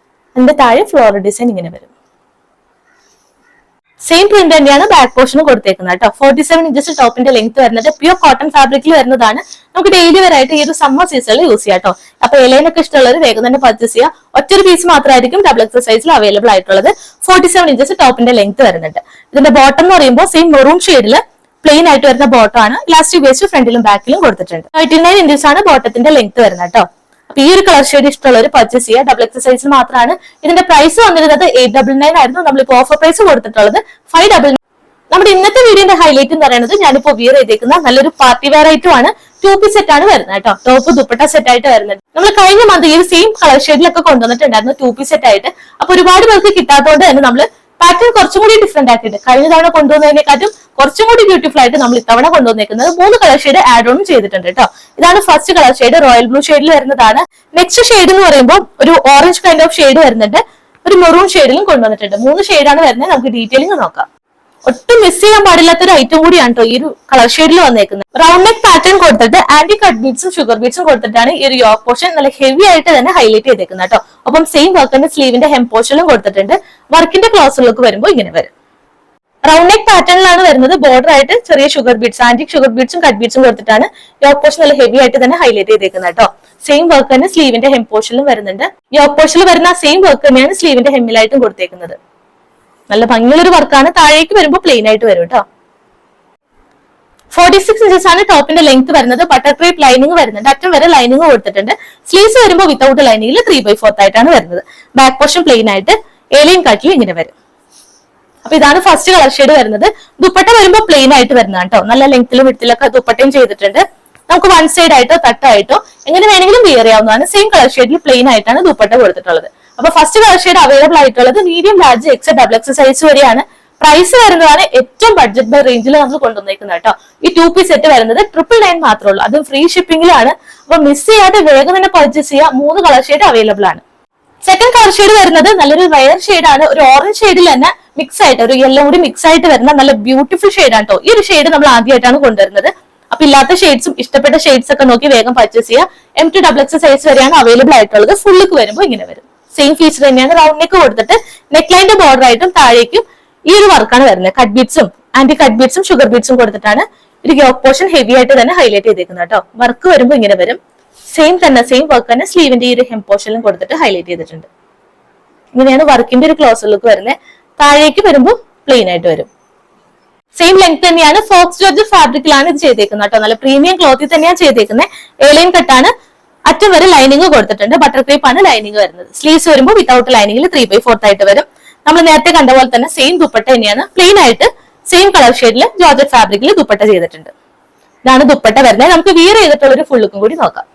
Speaker 1: അതിന്റെ താഴെ ഫ്ലോറൽ ഡിസൈൻ ഇങ്ങനെ വരും. സെയിം പ്രിന്റ് തന്നെയാണ് ബാക്ക് പോർഷനും കൊടുത്തേക്കുന്നത് കേട്ടോ. 47 ഇഞ്ചസ് ടോപ്പിന്റെ ലെങ്ത് വരുന്നത്. പ്യൂർ കോട്ടൺ ഫാബ്രിക്കിൽ വരുന്നതാണ്. നമുക്ക് ഡെയിലി വെയറായിട്ട് ഈ ഒരു സമ്മർ സീസണിൽ യൂസ് ചെയ്യാം കേട്ടോ. അപ്പൊ എലൈനൊക്കെ ഇഷ്ടമുള്ളവർ വേഗം തന്നെ പർച്ചേസ് ചെയ്യുക. ഒറ്റൊരു പീസ് മാത്രമായിരിക്കും XXL സൈസിൽ അവൈലബിൾ ആയിട്ടുള്ളത്. 47 ഇഞ്ചസ് ടോപ്പിന്റെ ലെങ്ത് വരുന്നുണ്ട്. ഇതിന്റെ ബോട്ടം എന്ന് പറയുമ്പോൾ സെയിം മെറൂൺ ഷെയ്ഡില് പ്ലെയിൻ ആയിട്ട് വരുന്ന ബോട്ടം ആണ്. ഇലാസ്റ്റിക് വേസ്റ്റ് ഫ്രണ്ടിലും ബാക്കിലും കൊടുത്തിട്ടുണ്ട്. 39 ഇഞ്ചസ് ആണ് ബോട്ടത്തിന്റെ ലെങ്ത് വരുന്നത് കേട്ടോ. അപ്പൊ ഈ ഒരു കളർ ഷെയ്ഡ് ഇഷ്ടമുള്ളവർ പർച്ചേസ് ചെയ്യുക. XXL സൈസിൽ മാത്രമാണ്. ഇതിന്റെ പ്രൈസ് വന്നിരുന്നത് 899 ആയിരുന്നു. നമ്മളിപ്പോ ഓഫർ പ്രൈസ് കൊടുത്തിട്ടുള്ളത് 599. നമ്മുടെ ഇന്നത്തെ വീഡിയോന്റെ ഹൈലൈറ്റ് എന്ന് പറയുന്നത് ഞാനിപ്പോ വിയർ ചെയ്തേക്കുന്ന നല്ലൊരു പാർട്ടി വെയർ ഐറ്റം ആണ്. 2 പീസ് സെറ്റ് ആണ് വരുന്നത് കേട്ടോ. ടോപ്പ് ദുപ്പട്ട സെറ്റ് ആയിട്ട് വരുന്നത്. നമ്മൾ കഴിഞ്ഞ മന്ത് ഈ സെയിം കളർ ഷെയ്ഡിലൊക്കെ കൊണ്ടുവന്നിട്ടുണ്ടായിരുന്നു 2 പീസ് സെറ്റ് ആയിട്ട്. അപ്പൊ ഒരുപാട് പേർക്ക് കിട്ടാത്തതുകൊണ്ട് തന്നെ നമ്മൾ പാറ്റേൺ കുറച്ചും കൂടി ഡിഫറെന്റ് ആക്കിയിട്ട് കഴിഞ്ഞ തവണ കൊണ്ടുവന്നതിനെക്കാട്ടും കുറച്ചും കൂടി ബ്യൂട്ടിഫുൾ ആയിട്ട് നമ്മൾ ഇത്തവണ കൊണ്ടുവന്നേക്കുന്നത് 3 കളർ ഷെയ്ഡ് ആഡ് ഓൺ ചെയ്തിട്ടുണ്ട് കേട്ടോ. ഇതാണ് first colour shade. Royal blue ഷെയ്ഡിൽ വരുന്നതാണ്. നെക്സ്റ്റ് ഷെയ്ഡ് എന്ന് പറയുമ്പോൾ ഒരു ഓറഞ്ച് കൈൻഡ് ഓഫ് ഷെയ്ഡ് വരുന്നുണ്ട്. ഒരു മെറൂൺ ഷെയ്ഡിലും കൊണ്ടുവന്നിട്ടുണ്ട്. 3 ഷെയ്ഡാണ് വരുന്നത്. നമുക്ക് ഡീറ്റെയിലിംഗ് നോക്കാം. ഒട്ടും മിസ് ചെയ്യാൻ പാടില്ലാത്ത ഒരു ഐറ്റം കൂടിയാണ് കേട്ടോ ഈ ഒരു കളർ ഷെയ്ഡിൽ വന്നേക്കുന്നത്. റൗണ്ട് നെക്ക് പാറ്റേൺ കൊടുത്തിട്ട് ആന്റി കട്ട് ബീഡ്സും ഷുഗർ ബീഡ്സും കൊടുത്തിട്ടാണ് ഈ ഒരു യോക്ക് പോർഷൻ നല്ല ഹെവി ആയിട്ട് തന്നെ ഹൈലൈറ്റ് ചെയ്തേക്കുന്നത് കേട്ടോ. ഒപ്പം സെയിം വർക്കിന്റെ സ്ലീവിന്റെ ഹെം പോർഷനിലും കൊടുത്തിട്ടുണ്ട്. വർക്കിന്റെ ക്ലോസുകളിലേക്ക് വരുമ്പോൾ ഇങ്ങനെ വരും. റൗണ്ട് നെക്ക് പാറ്റേണിലാണ് വരുന്നത്. ബോർഡർ ആയിട്ട് ചെറിയ ഷുഗർ ബീഡ്സ്, ആന്റിക് ഷുഗർ ബീഡ്സും കട്ട് ബീഡ്സും കൊടുത്തിട്ടാണ് യോക്ക് പോർഷൻ നല്ല ഹെവി ആയിട്ട് തന്നെ ഹൈലൈറ്റ് ചെയ്തേക്കുന്നത് കേട്ടോ. സെയിം വർക്ക് തന്നെ സ്ലീവിന്റെ ഹെം പോർഷനിലും വരുന്നുണ്ട്. യോക്ക് പോർഷനിൽ വരുന്ന സെയിം വർക്ക് തന്നെയാണ് സ്ലീവിന്റെ ഹെമ്മിലായിട്ടും കൊടുത്തേക്കുന്നത്. നല്ല ഭംഗിയുള്ളൊരു വർക്കാണ്. താഴേക്ക് വരുമ്പോൾ പ്ലെയിൻ ആയിട്ട് വരും കേട്ടോ. 46 ഇഞ്ചസ് ആണ് ടോപ്പിന്റെ ലെങ്ത് വരുന്നത്. ബട്ടർ ക്രേപ്പ് ലൈനിങ് വരുന്നുണ്ട്. അറ്റം വരെ ലൈനിങ് കൊടുത്തിട്ടുണ്ട്. സ്ലീവ്സ് വരുമ്പോൾ വിത്തൗട്ട് ലൈനിങ്ങിൽ 3/4 ആയിട്ടാണ് വരുന്നത്. ബാക്ക് പോർഷൻ പ്ലെയിൻ ആയിട്ട് ഏലിയൻ കട്ടിൽ ഇങ്ങനെ വരും. അപ്പൊ ഇതാണ് ഫസ്റ്റ് കളർ ഷെയ്ഡ് വരുന്നത്. ദുപ്പട്ട വരുമ്പോൾ പ്ലെയിൻ ആയിട്ട് വരുന്നതാണ് കേട്ടോ. നല്ല ലെങ്ത്തിലും വിടത്തിലൊക്കെ ദുപ്പട്ടയും ചെയ്തിട്ടുണ്ട്. നമുക്ക് വൺ സൈഡ് ആയിട്ടോ തട്ടായിട്ടോ എങ്ങനെ വേണമെങ്കിലും വിയർ ചെയ്യാവുന്നതാണ്. സെയിം കളർ ഷെയ്ഡിൽ പ്ലെയിൻ ആയിട്ടാണ് ദുപ്പട്ട കൊടുത്തിട്ടുള്ളത്. അപ്പൊ ഫസ്റ്റ് കളർ ഷെയ്ഡ് അവൈലബിൾ ആയിട്ടുള്ളത് മീഡിയം, ലാർജ്, XXL സൈസ് വരെയാണ്. പ്രൈസ് വരുന്നതാണ് ഏറ്റവും ബഡ്ജറ്റ് ബൈ റേഞ്ചിൽ നമ്മൾ കൊണ്ടുവന്നേക്കുന്നത് കേട്ടോ. ഈ 2 പീസ് സെറ്റ് വരുന്നത് 999 മാത്രമേ ഉള്ളൂ. അതും ഫ്രീ ഷിപ്പിംഗിലാണ്. അപ്പൊ മിസ് ചെയ്യാതെ വേഗം തന്നെ പർച്ചേസ് ചെയ്യുക. 3 കളർ ഷെയ്ഡ് അവൈലബിൾ ആണ്. സെക്കൻഡ് കളർ ഷെയ്ഡ് വരുന്നത് നല്ലൊരു റയർ ഷെയ്ഡാണ്. ഒരു ഓറഞ്ച് ഷെയ്ഡിൽ തന്നെ മിക്സ് ആയിട്ട് ഒരു യെല്ലോ കൂടി മിക്സ് ആയിട്ട് വരുന്ന നല്ല ബ്യൂട്ടിഫുൾ ഷെയ്ഡാണ് കേട്ടോ. ഈ ഒരു ഷെയ്ഡ് നമ്മൾ ആദ്യമായിട്ടാണ് കൊണ്ടുവരുന്നത്. അപ്പൊ ഇല്ലാത്ത ഷെയ്ഡ്സും ഇഷ്ടപ്പെട്ട ഷെയ്ഡ്സ് ഒക്കെ നോക്കി വേഗം പർച്ചേസ് ചെയ്യുക. M2XX സൈസ് വരെയാണ് അവൈലബിൾ ആയിട്ടുള്ളത്. ഫുള്ളിക്ക് വരുമ്പോൾ ഇങ്ങനെ വരും. സെയിം ഫീച്ചർ തന്നെയാണ്. റൗണ്ട് നെക്ക് കൊടുത്തിട്ട് നെക്ക് ലൈന്റെ ബോർഡർ ആയിട്ടും താഴേക്കും ഈ ഒരു വർക്കാണ് വരുന്നത്. കട്ട് ബീഡ്സും ആന്റി കട്ട് ബീഡ്സും ഷുഗർ ബീഡ്സും കൊടുത്തിട്ടാണ് ഒരു യോക്ക് പോർഷൻ ഹെവി ആയിട്ട് തന്നെ ഹൈലൈറ്റ് ചെയ്തേക്കുന്നത് കേട്ടോ. വർക്ക് വരുമ്പോൾ ഇങ്ങനെ വരും. സെയിം വർക്ക് തന്നെ സ്ലീവിന്റെ ഈ ഒരു ഹെം പോർഷനിലും കൊടുത്തിട്ട് ഹൈലൈറ്റ് ചെയ്തിട്ടുണ്ട്. ഇങ്ങനെയാണ് വർക്കിന്റെ ഒരു ക്ലോസർ ലുക്ക് വരുന്നത്. താഴേക്ക് വരുമ്പോൾ പ്ലെയിൻ ആയിട്ട് വരും. സെയിം ലെങ്ത് തന്നെയാണ്. ഫോക്സ് ജോർജ് ഫാബ്രിക്കിലാണ് ഇത് ചെയ്തേക്കുന്നത് കേട്ടോ. നല്ല പ്രീമിയം ക്ലോത്തിൽ തന്നെയാണ് ചെയ്തേക്കുന്നത്. ഏലൈൻ കട്ടാണ്. അറ്റം വരെ ലൈനിങ് കൊടുത്തിട്ടുണ്ട്. ബട്ടർ ക്രേപ്പ് ആണ് ലൈനിങ് വരുന്നത്. സ്ലീവ്സ് വരുമ്പോൾ വിത്തൗട്ട് ലൈനിങ്ങിൽ 3/4 ആയിട്ട് വരും. നമ്മൾ നേരത്തെ കണ്ട പോലെ തന്നെ സെയിം ദുപ്പട്ട തന്നെയാണ്. പ്ലെയിൻ ആയിട്ട് സെയിം കളർ ഷെയ്ഡിൽ ജോർജറ്റ് ഫാബ്രിക്കിൽ ദുപ്പട്ട ചെയ്തിട്ടുണ്ട്. ഇതാണ് ദുപ്പട്ട വരുന്നത്. നമുക്ക് വിയർ ചെയ്തിട്ടുള്ള ഒരു ഫുൾ ലുക്കും കൂടി നോക്കാം.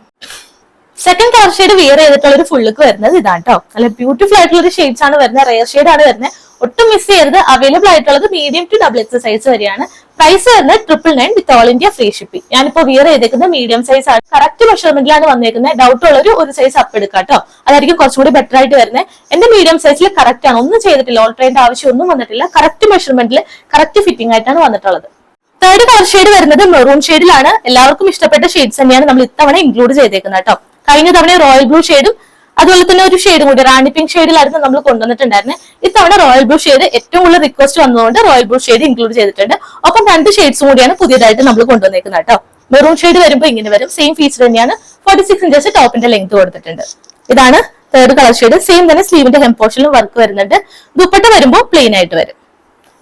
Speaker 1: സെക്കൻഡ് കളർ ഷെയ്ഡ് വിയർ ചെയ്തിട്ടുള്ള ഒരു ഫുൾ ലുക്ക് വരുന്നത് ഇതാണ് കേട്ടോ. നല്ല ബ്യൂട്ടിഫുൾ ആയിട്ടുള്ള ഒരു ഷെയ്ഡ്സ് ആണ് വരുന്നത്. റയർ ഷെയ്ഡ് ആണ് വരുന്നത്. ഒട്ടും മിസ് ചെയ്യരുത്. അവൈലബിൾ ആയിട്ടുള്ളത് മീഡിയം ടു XXL സൈസ് വരെയാണ്. പ്രൈസ് വരുന്നത് 999 with all India free shipping. ഞാനിപ്പോ വിയർ ചെയ്തേക്കുന്നത് മീഡിയം സൈസ് ആണ്. കറക്റ്റ് മെഷർമെന്റിലാണ് വന്നേക്കുന്നത്. ഡൗട്ട് ഉള്ളൊരു ഒരു സൈസ് അപ്പ് എടുക്കാം കേട്ടോ. അതായിരിക്കും കുറച്ചും കൂടി ബെറ്റർ ആയിട്ട് വരുന്നത്. എന്റെ മീഡിയം സൈസിൽ കറക്റ്റ് ആണ്. ഒന്നും ചെയ്തിട്ടില്ല. ഓൾട്ടറേറ്റ് ആവശ്യം ഒന്നും വന്നിട്ടില്ല. കറക്റ്റ് മെഷർമെന്റിൽ കറക്റ്റ് ഫിറ്റിംഗ് ആയിട്ടാണ് വന്നിട്ടുള്ളത്. തേർഡ് കളർ ഷെയ്ഡ് വരുന്നത് മെറൂൺ ഷെയ്ഡിലാണ്. എല്ലാവർക്കും ഇഷ്ടപ്പെട്ട ഷെയ്ഡ്സ് തന്നെയാണ് നമ്മൾ ഇത്തവണ ഇൻക്ലൂഡ് ചെയ്തേക്കുന്നത് കേട്ടോ. കഴിഞ്ഞ തവണ റോയൽ ബ്ലൂ ഷെയ്ഡും അതുപോലെ തന്നെ ഒരു ഷെയ്ഡും കൂടി റാണി പിങ്ക് ഷെയ്ഡിലായിരുന്നു നമ്മൾ കൊണ്ടുവന്നിട്ടുണ്ടായിരുന്നത്. ഇത്തവണ റോയൽ ബ്ലൂ ഷെയ്ഡ് ഏറ്റവും കൂടുതൽ റിക്വസ്റ്റ് വന്നതുകൊണ്ട് റോയൽ ബ്ലൂ ഷെയ്ഡ് ഇൻക്ലൂഡ് ചെയ്തിട്ടുണ്ട്. ഒപ്പം 2 ഷെയ്ഡ്സും കൂടിയാണ് പുതിയതായിട്ട് നമ്മൾ കൊണ്ടുവന്നേക്കുന്നത് കേട്ടോ. മെറൂൺ ഷെയ്ഡ് വരുമ്പോൾ ഇങ്ങനെ വരും. സെയിം ഫീച്ചർ തന്നെയാണ്. 46 ഇഞ്ചസ് ടോപ്പിന്റെ ലെങ്ത് കൊടുത്തിട്ടുണ്ട്. ഇതാണ് തേർഡ് കളർ ഷെയ്ഡ്. സെയിം തന്നെ സ്ലീവിന്റെ ഹെം പോർഷനിലും വർക്ക് വരുന്നുണ്ട്. ദുപ്പട്ട വരുമ്പോൾ പ്ലെയിൻ ആയിട്ട് വരും.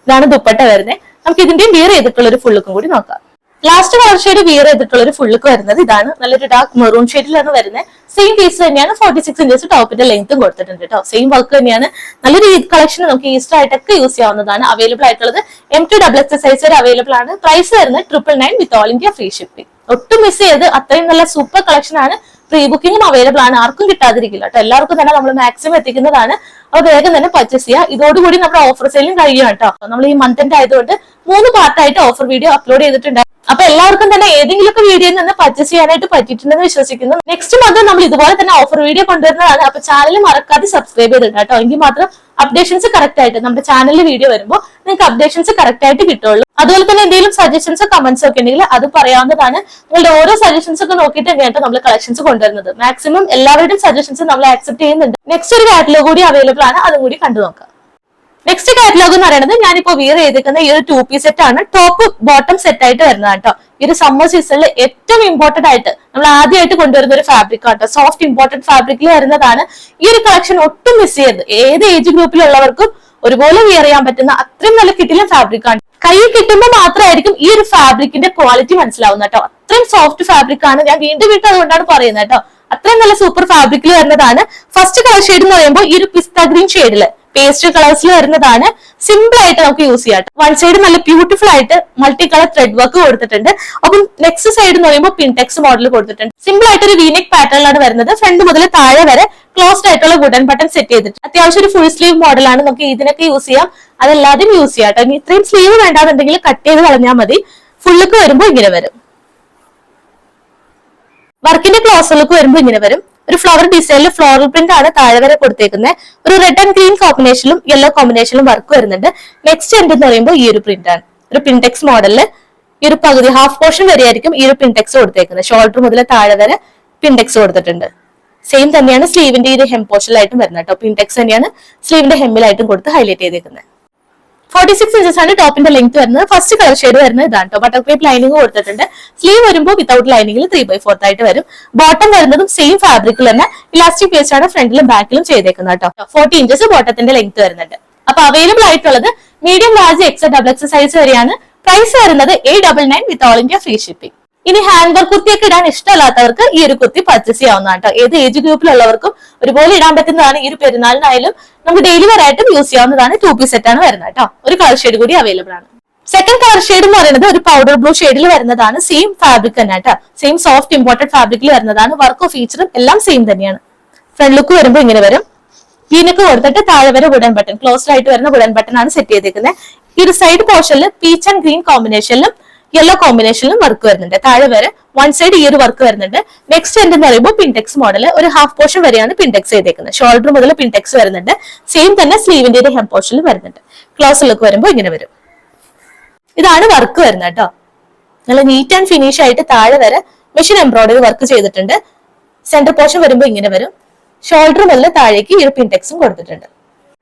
Speaker 1: ഇതാണ് ദുപ്പട്ട വരുന്നത്. നമുക്ക് ഇതിന്റെയും വിയർ ചെയ്തിട്ടുള്ള ഒരു ഫുൾ ലുക്കും കൂടി നോക്കാം. ലാസ്റ്റ് കളർ ഷെയ്ഡ് വിയർ ചെയ്തിട്ടുള്ള ഒരു ഫുൾ ലുക്ക് വരുന്നത് ഇതാണ്. നല്ലൊരു ഡാർക്ക് മെറൂൺ ഷെയ്ഡിലാണ് വരുന്നത്. സെയിം പീസ് തന്നെയാണ്. 46 ഇഞ്ചസ് ടോപ്പിന്റെ ലെങ്ത്തും കൊടുത്തിട്ടുണ്ട് കേട്ടോ. സെയിം വർക്ക് തന്നെയാണ്. നല്ലൊരു ഈദ് കളക്ഷൻ നമുക്ക് ഈസ്റ്റർ ആയിട്ടൊക്കെ യൂസ് ചെയ്യാവുന്നതാണ്. അവൈലബിൾ ആയിട്ടുള്ളത് M2XX സൈസ് വരെ അവൈലബിൾ ആണ്. പ്രൈസ് വരുന്നത് 999 with all India free shipping. ഒട്ടും മിസ് ചെയ്ത് അത്രയും നല്ല സൂപ്പർ കളക്ഷൻ ആണ്. പ്രീ ബുക്കിംഗും അവൈലബിൾ ആണ്, ആർക്കും കിട്ടാതിരിക്കില്ല കേട്ടോ. എല്ലാവർക്കും തന്നെ നമ്മൾ മാക്സിമം എത്തിക്കുന്നതാണ്. അപ്പൊ വേഗം തന്നെ പർച്ചേസ് ചെയ്യുക. ഇതോടുകൂടി നമ്മുടെ ഓഫർ സെയിലും കഴിയും കേട്ടോ. നമ്മൾ ഈ മന്ത് എൻഡ് ആയതുകൊണ്ട് 3 പാർട്ടായിട്ട് ഓഫർ വീഡിയോ അപ്ലോഡ് ചെയ്തിട്ടുണ്ട്. അപ്പൊ എല്ലാവർക്കും തന്നെ ഏതെങ്കിലുമൊക്കെ വീഡിയോയിൽ നിന്ന് പർച്ചേസ് ചെയ്യാനായിട്ട് പറ്റിയിട്ടുണ്ടെന്ന് വിശ്വസിക്കുന്നു. നെക്സ്റ്റ് മന്ത് നമ്മൾ ഇതുപോലെ തന്നെ ഓഫർ വീഡിയോ കൊണ്ടുവരുന്നതാണ്. അപ്പൊ ചാനൽ മറക്കാതെ സബ്സ്ക്രൈബ് ചെയ്തിട്ടുണ്ട് കേട്ടോ. എങ്കിൽ മാത്രം അപ്ഡേഷൻസ് കറക്റ്റ് ആയിട്ട് നമ്മുടെ ചാനലിൽ വീഡിയോ വരുമ്പോൾ നിങ്ങൾക്ക് അപ്ഡേഷൻസ് കറക്റ്റ് ആയിട്ട് കിട്ടുള്ളൂ. അതുപോലെ തന്നെ എന്തെങ്കിലും സജഷൻസോ കമന്റ്സോ ഒക്കെ ഉണ്ടെങ്കിൽ അത് പറയാവുന്നതാണ്. നിങ്ങളുടെ ഓരോ സജഷൻസ് ഒക്കെ നോക്കിയിട്ട് തന്നെയാണ് നമ്മൾ കളക്ഷൻസ് കൊണ്ടുവരുന്നത്. മാക്സിമം എല്ലാവരുടെയും സജഷൻസ് നമ്മൾ ആക്സെപ്റ്റ് ചെയ്യുന്നുണ്ട്. നെക്സ്റ്റ് ഒരു കാറ്റലോഗ് കൂടി അവൈലബിൾ ആണ്, അതും കൂടി കണ്ടു നോക്കാം. നെക്സ്റ്റ് കാറ്റലോഗ് എന്ന് പറയുന്നത് ഞാനിപ്പോ വിയർ ചെയ്തിരിക്കുന്ന ഈ ഒരു 2 പീസ് സെറ്റ് ആണ്. ടോപ്പ് ബോട്ടം സെറ്റ് ആയിട്ട് വരുന്നതാണ് കേട്ടോ. ഈ ഒരു സമ്മർ സീസണിൽ ഏറ്റവും ഇമ്പോർട്ടന്റ് ആയിട്ട് നമ്മൾ ആദ്യമായിട്ട് കൊണ്ടുവരുന്ന ഒരു ഫാബ്രിക് ആട്ടോ. സോഫ്റ്റ് ഇമ്പോർട്ടന്റ് ഫാബ്രിക്കിൽ വരുന്നതാണ്. ഈ ഒരു കളക്ഷൻ ഒട്ടും മിസ് ചെയ്യരുത്. ഏത് ഏജ് ഗ്രൂപ്പിലുള്ളവർക്കും ഒരുപോലെ വിയർ ചെയ്യാൻ പറ്റുന്ന അത്രയും നല്ല കിട്ടില്ല ഫാബ്രിക് ആണ്. കയ്യിൽ കിട്ടുമ്പോൾ മാത്രമായിരിക്കും ഈ ഒരു ഫാബ്രിക്കിന്റെ ക്വാളിറ്റി മനസ്സിലാവുന്നത് കേട്ടോ. അത്രയും സോഫ്റ്റ് ഫാബ്രിക് ആണ്. ഞാൻ വീണ്ടും അതുകൊണ്ടാണ് പറയുന്നത് കേട്ടോ. അത്രയും നല്ല സൂപ്പർ ഫാബ്രിക്കിൽ വരുന്നതാണ്. ഫസ്റ്റ് കളർ ഷെയ്ഡ് എന്ന് പറയുമ്പോൾ ഈ ഒരു പിസ്ത ഗ്രീൻ ഷെയ്ഡില് പേസ്റ്റൽ കളേഴ്സിൽ വരുന്നതാണ്. സിമ്പിൾ ആയിട്ട് നമുക്ക് യൂസ് ചെയ്യാം. വൺ സൈഡ് നല്ല ബ്യൂട്ടിഫുൾ ആയിട്ട് മൾട്ടി കളർ ത്രെഡ് വർക്ക് കൊടുത്തിട്ടുണ്ട്. അപ്പം നെക്സ്റ്റ് സൈഡ് എന്ന് പറയുമ്പോൾ പിൻടെക്സ് മോഡൽ കൊടുത്തിട്ടുണ്ട്. സിമ്പിൾ ആയിട്ട് ഒരു വീനെക് പാറ്റേണിലാണ് വരുന്നത്. ഫ്രണ്ട് മുതൽ താഴെ വരെ ക്ലോസ്ഡ് ആയിട്ടുള്ള വുഡൻ ബട്ടൺ സെറ്റ് ചെയ്തിട്ട് അത്യാവശ്യം ഒരു ഫുൾ സ്ലീവ് മോഡലാണ്. നമുക്ക് ഇതിനൊക്കെ യൂസ് ചെയ്യാം, അതല്ലാതെയും യൂസ് ചെയ്യാം കേട്ടോ. ഇനി ഇത്രയും സ്ലീവ് വേണ്ടാന്നുണ്ടെങ്കിൽ കട്ട് ചെയ്ത് കളഞ്ഞാൽ മതി. ഫുള്ളൊക്കെ വരുമ്പോൾ ഇങ്ങനെ വരും. വർക്കിന്റെ ക്ലോസ് ലുക്ക് വരുമ്പോൾ ഇങ്ങനെ വരും. ഒരു ഫ്ലവർ ഡിസൈനിൽ ഫ്ലോറൽ പ്രിന്റ് ആണ് താഴെ വരെ കൊടുത്തേക്കുന്നത്. ഒരു റെഡ് ആൻഡ് ഗ്രീൻ കോമ്പിനേഷനിലും യെല്ലോ കോമ്പിനേഷനിലും വർക്ക് വരുന്നുണ്ട്. നെക്സ്റ്റ് എൻഡ് എന്ന് പറയുമ്പോൾ ഈ ഒരു പ്രിന്റ് ആണ്. ഒരു പിൻടെക്സ് മോഡലില് ഈ ഒരു പകുതി ഹാഫ് പോർഷൻ വരെ ആയിരിക്കും ഈ ഒരു പിൻടെക്സ് കൊടുത്തേക്കുന്നത്. ഷോൾഡർ മുതൽ താഴെ വരെ പിൻടെക്സ് കൊടുത്തിട്ടുണ്ട്. സെയിം തന്നെയാണ് സ്ലീവിന്റെ ഈ ഒരു ഹെം പോർഷനിലായിട്ടും വരുന്നത് കേട്ടോ. പിൻടെക്സ് തന്നെയാണ് സ്ലീവിന്റെ ഹെമ്മിലായിട്ടും കൊടുത്ത് ഹൈലൈറ്റ് ചെയ്തേക്കുന്നത്. 46 ഇഞ്ചസ് ആണ് ടോപ്പിന്റെ ലെങ്ത് വരുന്നത്. ഫസ്റ്റ് കളർ ഷെയ്ഡ് വരുന്നത് ഇതാണ് കേട്ടോ. ബട്ടർ ക്രേപ്പ് ലൈനിങ് കൊടുത്തിട്ടുണ്ട്. സ്ലീവ് വരുമ്പോൾ വിത്തൗട്ട് ലൈനിങ്ങിൽ 3/4 ആയിട്ട് വരും. ബോട്ടം വരുന്നതും സെയിം ഫാബ്രിക്കിൽ തന്നെ ഇലാസ്റ്റിക് പേസ്റ്റ് ആണ് ഫ്രണ്ടിലും ബാക്കിലും ചെയ്തേക്കുന്നത് കേട്ടോ. 40 ഇഞ്ചസ് ബോട്ടത്തിന്റെ ലെങ്ത് വരുന്നുണ്ട്. അപ്പൊ അവൈലബിൾ ആയിട്ടുള്ളത് മീഡിയം, ലാർജ്, XXL സൈസ് വരെയാണ്. പ്രൈസ് വരുന്നത് 899 with all India free shipping. ഇനി ഹാൻഡ് വർക്ക് കുർത്തിയൊക്കെ ഇടാൻ ഇഷ്ടമല്ലാത്തവർക്ക് ഈ ഒരു കുർത്തി പർച്ചേസ് ചെയ്യാവുന്നതാണ് കേട്ടോ. ഏത് ഏജ് ഗ്രൂപ്പിലുള്ളവർക്കും ഒരുപോലെ ഇടാൻ പറ്റുന്നതാണ്. ഈ ഒരു പെരുന്നാളിനായാലും നമുക്ക് ഡെയിലി വെയറായിട്ടും യൂസ് ചെയ്യാവുന്നതാണ്. 2 പീസ് സെറ്റ് ആണ് വരുന്നത് കേട്ടോ. ഒരു കളർ ഷെയ്ഡ് കൂടി അവൈലബിൾ ആണ്. സെക്കൻഡ് കളർ ഷെയ്ഡ് എന്ന് പറയുന്നത് ഒരു പൗഡർ ബ്ലൂ ഷെയ്ഡിൽ വരുന്നതാണ്. സെയിം ഫാബ്രിക് തന്നെ കേട്ടോ. സെയിം സോഫ്റ്റ് ഇമ്പോർട്ടഡ് ഫാബ്രിക്കിൽ വരുന്നതാണ്. വർക്കോ ഫീച്ചറും എല്ലാം സെയിം തന്നെയാണ്. ഫ്രണ്ട് ലുക്ക് വരുമ്പോൾ ഇങ്ങനെ വരും. വീനക്ക് കൊടുത്തിട്ട് താഴെ വരെ വുഡൻ ബട്ടൺ, ക്ലോസ്ഡ് ആയിട്ട് വരുന്ന വുഡൻ ബട്ടൺ ആണ് സെറ്റ് ചെയ്തേക്കുന്നത്. ഈ ഒരു സൈഡ് പോർഷനിൽ പീച്ച് ആൻഡ് ഗ്രീൻ കോമ്പിനേഷനിലും യെല്ലോ കോമ്പിനേഷനിലും വർക്ക് വരുന്നുണ്ട്. താഴെ വരെ വൺ സൈഡ് ഈ ഒരു വർക്ക് വരുന്നുണ്ട്. നെക്സ്റ്റ് എൻഡ് എന്ന് പറയുമ്പോൾ പിൻടെക്സ് മോഡൽ ഒരു ഹാഫ് പോർഷൻ വരെയാണ് പിൻടെക്സ് ചെയ്തേക്കുന്നത്. ഷോൾഡർ മുതൽ പിൻടെക്സ് വരുന്നുണ്ട്. സെയിം തന്നെ സ്ലീവിന്റെ ഹെം പോർഷനിലും വരുന്നുണ്ട്. ക്ലോസ് ലുക്ക് വരുമ്പോൾ ഇങ്ങനെ വരും. ഇതാണ് വർക്ക് വരുന്നത് കേട്ടോ. നല്ല നീറ്റ് ആൻഡ് ഫിനിഷ് ആയിട്ട് താഴെ വരെ മെഷീൻ എംബ്രോയിഡറി വർക്ക് ചെയ്തിട്ടുണ്ട്. സെന്റർ പോർഷൻ വരുമ്പോൾ ഇങ്ങനെ വരും. ഷോൾഡർ മുതൽ താഴേക്ക് ഈ ഒരു പിൻടെക്സും കൊടുത്തിട്ടുണ്ട്.